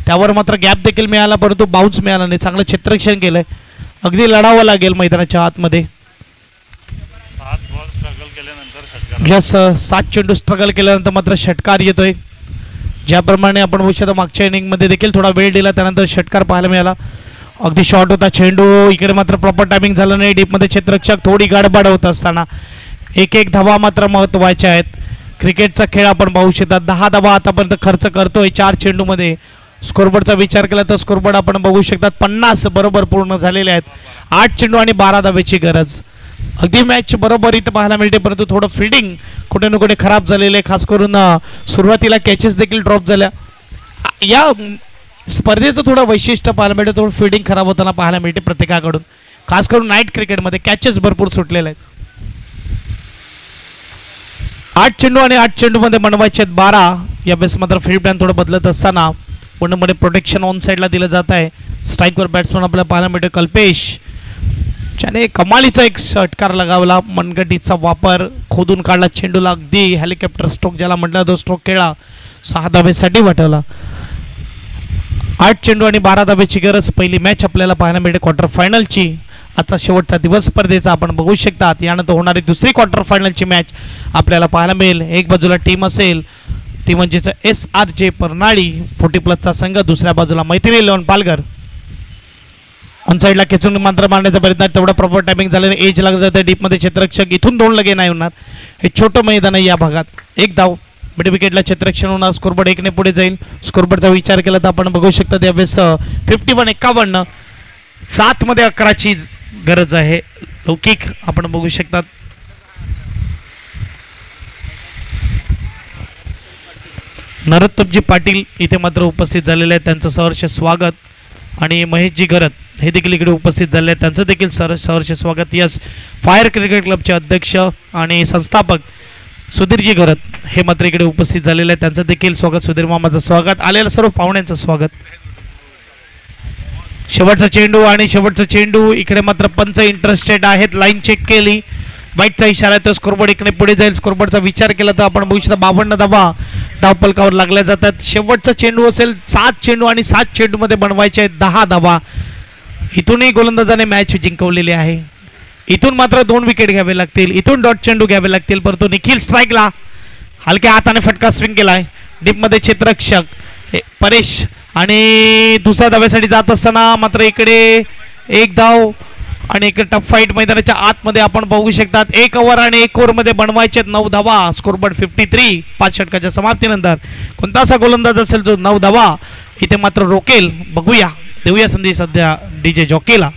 त्यावर मात्र गॅप देखील मिळाला परंतु बाउन्स मिळाला नाही. चांगलं क्षेत्ररक्षण केलंय. अगदी लढावं लागेल मैदानाच्या आतमध्ये. 7 चेंडू स्ट्रगल केल्यानंतर मात्र षटकार येतोय. ज्याप्रमाणे आपण बघू शकतो मागच्या इनिंगमध्ये देखील थोडा वेळ दिला त्यानंतर षटकार पाहायला मिळाला. अगदी शॉर्ट होता चेंडू. इकडे मात्र प्रॉपर टायमिंग झालं नाही. डीपमध्ये क्षेत्ररक्षक थोडी गडबड होत असताना 1-1 धावा मात्र महत्त्वाच्या आहेत. क्रिकेटचा खेळ आपण पाहू शकता. 10 धावा आतापर्यंत खर्च करतोय 4 चेंडूमध्ये. स्कोरबोर्डचा विचार केला तर स्कोरबोर्ड आपण बघू शकतात 50 बरोबर पूर्ण झालेले आहेत. 8 चेंडू आणि 12 धावेची गरज. अगदी मॅच बरोबर इथं पाहायला मिळते परंतु थोडं फिल्डिंग कुठे ना कुठे खराब झालेलं आहे. खास करून सुरुवातीला कॅचेस देखील ड्रॉप झाल्या. या स्पर्धेचं थोडं वैशिष्ट्य पाहायला मिळते. थोडं फिल्डिंग खराब होताना पाहायला मिळते प्रत्येकाकडून. खास करून नाईट क्रिकेटमध्ये कॅचेस भरपूर सुटलेले आहेत. 8 चेंडू आणि 8 चेंडूमध्ये बनवायचे आहेत 12. यावेळेस मात्र फील्ड प्लॅन थोडं बदलत असताना पूर्णमध्ये प्रोटेक्शन ऑन साईडला दिलं जात आहे. स्ट्राईकवर बॅट्समन आपल्याला पाहायला मिळते कल्पेश, ज्याने कमालीचा एक षटकार लगावला. मनगटीचा वापर खोदून काढला चेंडूला. अगदी हेलिकॉप्टर स्ट्रोक ज्याला म्हटलं तो स्ट्रोक खेळा. 6 धावेसाठी वाटवला. 8 चेंडू आणि 12 धावेची गरज. पहिली मॅच आपल्याला पाहायला मिळते क्वार्टर फायनलची. आजचा शेवटचा दिवस स्पर्धेचा आपण बघू शकतात. यानंतर होणारी दुसरी क्वार्टर फायनलची मॅच आपल्याला पाहायला मिळेल. एक बाजूला टीम असेल ती म्हणजेच SRJ परनाळी 40+ संघ. दुसऱ्या बाजूला मैत्री 11 पालघर. ऑन साईडला खेचून मात्र मारण्याचा प्रयत्न. तेवढा प्रॉपर टायमिंग झाल्याने एज लागत जाते. डीपमध्ये क्षेत्ररक्षक इथून 2 लगे नाही होणार. हे छोटं मैदान आहे या भागात. 1 धाव मिड विकेटला क्षेत्ररक्षण होणार. स्कोरबोर्ड 1 ने पुढे जाईल. स्कोरबोर्डचा विचार केला तर आपण बघू शकता त्यावेळेस 51-51. 7 मध्ये 11ची गरज आहे. लौकिक आपण बघू शकतात. नरोत्तमजी पाटील इथे मात्र उपस्थित झालेले आहेत. त्यांचं सहर्ष स्वागत. आणि महेशजी गरत हे देखील इकडे उपस्थित झाले आहेत. त्यांचं देखील सहर्ष स्वागत. यस फायर क्रिकेट क्लबचे अध्यक्ष आणि संस्थापक सुधीरजी गरत हे मात्र इकडे उपस्थित झालेले आहेत. त्यांचं देखील स्वागत. सुधीर मामाचं स्वागत. आलेल्या सर्व पाहुण्यांचं स्वागत. शेवटचा चेंडू आणि शेवटचा चेंडू. इकडे मात्र पंच इंटरेस्टेड आहेत. लाईन चेक केली वाईटचा इशारा आहे. तो स्कोरबोर्ड इकडे पुढे जाईल. स्कोरबोर्डचा विचार केला तर आपण बघू शकता 52 धावा धावपलकावर लागल्या जातात. शेवटचा चेंडू असेल 7 चेंडू आणि 7 चेंडूमध्ये बनवायचे आहेत 10 धावा. इथूनही गोलंदाजाने मॅच जिंकवलेली आहे. इथून मात्र 2 विकेट घ्यावे लागतील. इथून डॉट चेंडू घ्यावे लागतील. परंतु निखिल स्ट्राईकला हलक्या हाताने फटका स्विंग केलाय. डीपमध्ये क्षेत्ररक्षक परेश आणि दुसऱ्या धाव्यासाठी जात असताना मात्र इकडे एक धाव आणि एक टफ फाईट मैदानाच्या आतमध्ये आपण बघू शकतात. 1 ओव्हर आणि 1 ओव्हरमध्ये बनवायचे 9 धावा. स्कोरबोर्ड 53. 5 षटकाच्या समाप्तीनंतर कोणता असा गोलंदाज असेल जो 9 धावा इथे मात्र रोकेल बघूया. देऊया संधी सध्या डीजे जॉकीला.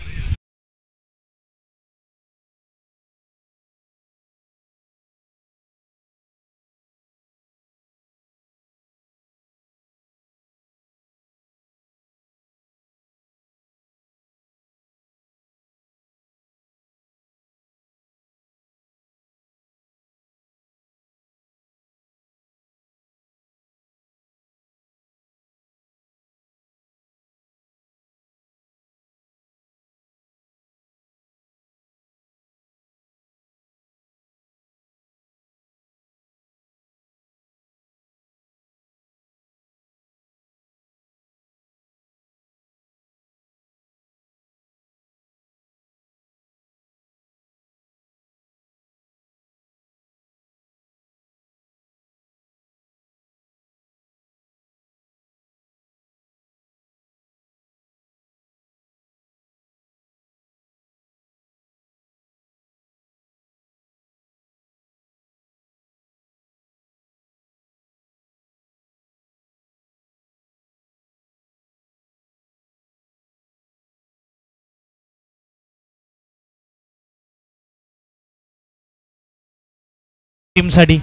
टीमसाठी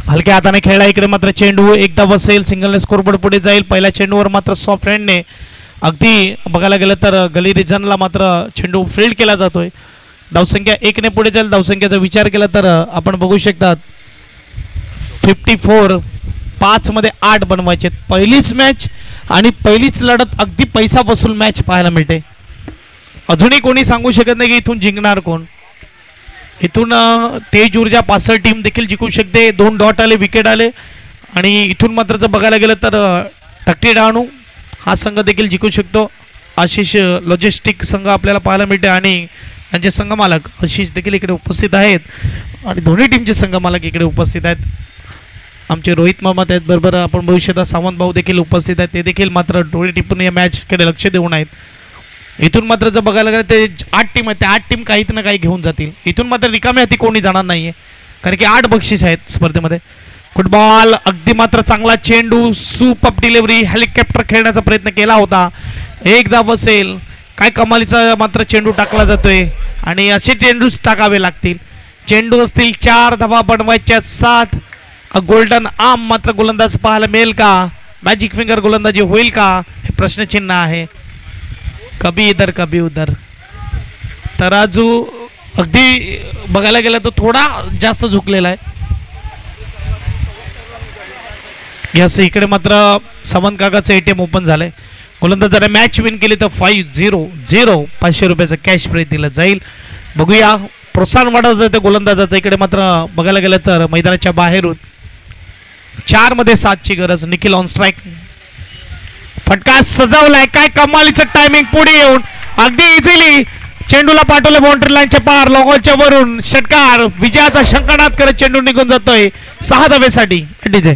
हलक्या हाताने खेळला. इकडे मात्र चेंडू एकदा बसेल. सिंगलने स्कोरबोर्ड पुढे जाईल. पहिल्या चेंडूवर मात्र सॉफ्ट हँडने अगदी बघायला गेलं तर गली रिजनला मात्र चेंडू फील्ड केला जातोय. धावसंख्या 1 ने पुढे जाईल. धावसंख्येचा विचार केला तर आपण बघू शकतात 54. 5 मध्ये 8 बनवायचे. पहिलीच मॅच आणि पहिलीच लढत अगदी पैसा वसूल मॅच पाहायला मिळते. अजूनही कोणी सांगू शकत नाही की इथून जिंकणार कोण. इथून तेज ऊर्जा 65 टीम देखील जिंकू शकते. 2 डॉट आले, विकेट आले आणि इथून मात्र जर बघायला गेलं तर टक्टी डहाणू हा संघ देखील जिंकू शकतो. आशिष लॉजिस्टिक संघ आपल्याला पाहायला मिळते आणि त्यांचे संघमालक आशिष देखील इकडे उपस्थित आहेत आणि दोन्ही टीमचे संघमालक इकडे उपस्थित आहेत. आमचे रोहित मामा त्याचबरोबर आपण भविष्यात सावंत भाऊ देखील उपस्थित आहेत. ते देखील मात्र डोळे टिपून या मॅचकडे लक्ष देऊन आहेत. इथून मात्र जर बघायला गेलं ते 8 टीम आहेत. त्या 8 टीम काही ना काही घेऊन जातील. इथून मात्र रिकामी हाती कोणी जाणार नाहीये कारण की 8 बक्षीस आहेत स्पर्धेमध्ये. फुटबॉल अगदी मात्र चांगला चेंडू. Super delivery. हेलिकॉप्टर खेळण्याचा प्रयत्न केला होता. एकदा बसेल. काय कमालीचा मात्र चेंडू टाकला जातोय आणि असे चेंडूच टाकावे लागतील. चेंडू असतील 4 धावा बनवायच्या 7. गोल्डन आर्म मात्र गोलंदाज पाहायला मिळेल का. मॅजिक फिंगर गोलंदाजी होईल का हे प्रश्नचिन्ह आहे. कभी इधर कभी उधर. तराजू अगदी बघायला गेलं तर थोडा जास्त झुकलेला आहे. यास इकडे मात्र सावंत काकाचं ATM ओपन झालंय. गोलंदाजाने मॅच विन केली तर 5-0 500 रुपयाचं कॅश प्राइज दिलं जाईल. बघूया प्रोत्साहन वाढत जातं गोलंदाजाचं. इकडे मात्र बघायला गेलं तर मैदानाच्या बाहेरून 4 मध्ये 7 ची गरज. Nikhil on strike. फटका सजवलाय. काय कमालीचं टायमिंग. पुढे येऊन अगदी इझिली चेंडूला पाठवलं बाउंड्री लाईनच्या पार. लॉंगॉलच्या वरून षटकार. विजयाचा शंखनाद करत चेंडू निघून जातोय 6 धावेसाठी. DJ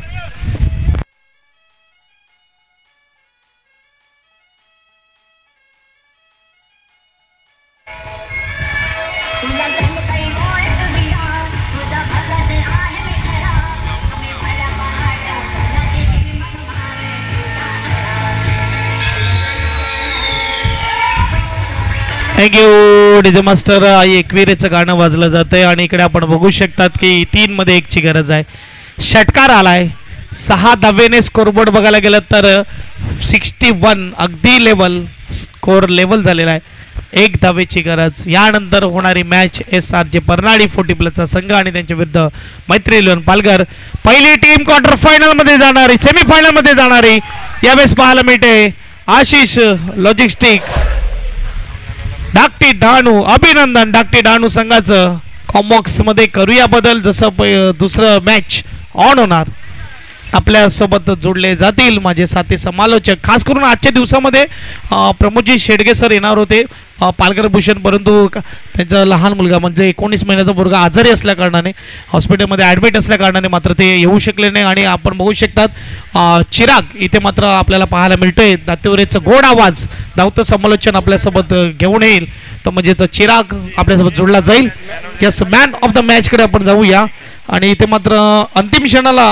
thank you DJ master. एकविरेचं गाणं वाजलं जातंय आणि इकडे आपण बघू शकतात की 3 मध्ये 1 ची गरज आहे. षटकार आलाय. 6 धावेने स्कोरबोर्ड बघायला गेलं तर 61 अगदी लेवल स्कोर लेवल झालेला आहे. 1 धावेची गरज. यानंतर होणारी मॅच SRJ परनाळी 40+ संघ आणि त्यांच्या विरुद्ध मैत्री इलेव्हन पालघर. पहिली टीम क्वार्टर फायनल मध्ये जाणारी, सेमीफायनल मध्ये जाणारी यावेळेस पाहायला मिळते. आशिष लॉजिस्टिक धाकटी डहाणू. अभिनंदन धाकटी डहाणू संघाचं. कॉमबॉक्समध्ये करूया बदल. जसं दुसरं मॅच ऑन होणार आपल्यासोबत जोडले जातील माझे साथी समालोचक. खास करून आजच्या दिवसामध्ये प्रमोदजी शेडगे सर येणार होते पालघर भूषण, परंतु त्यांचा लहान मुलगा म्हणजे 19 महिन्याचा मुलगा आजारी असल्या कारणाने हॉस्पिटलमध्ये ॲडमिट असल्या कारणाने मात्र ते येऊ शकले नाही. आणि आपण बघू शकतात चिराग इथे मात्र आपल्याला पाहायला मिळतोय. दातेवरेचं गोड आवाज धावतं समालोचन आपल्यासोबत घेऊन येईल. तो म्हणजेच चिराग आपल्यासोबत जोडला जाईल. यस, मॅन ऑफ द मॅचकडे आपण जाऊया. आणि इथे मात्र अंतिम क्षणाला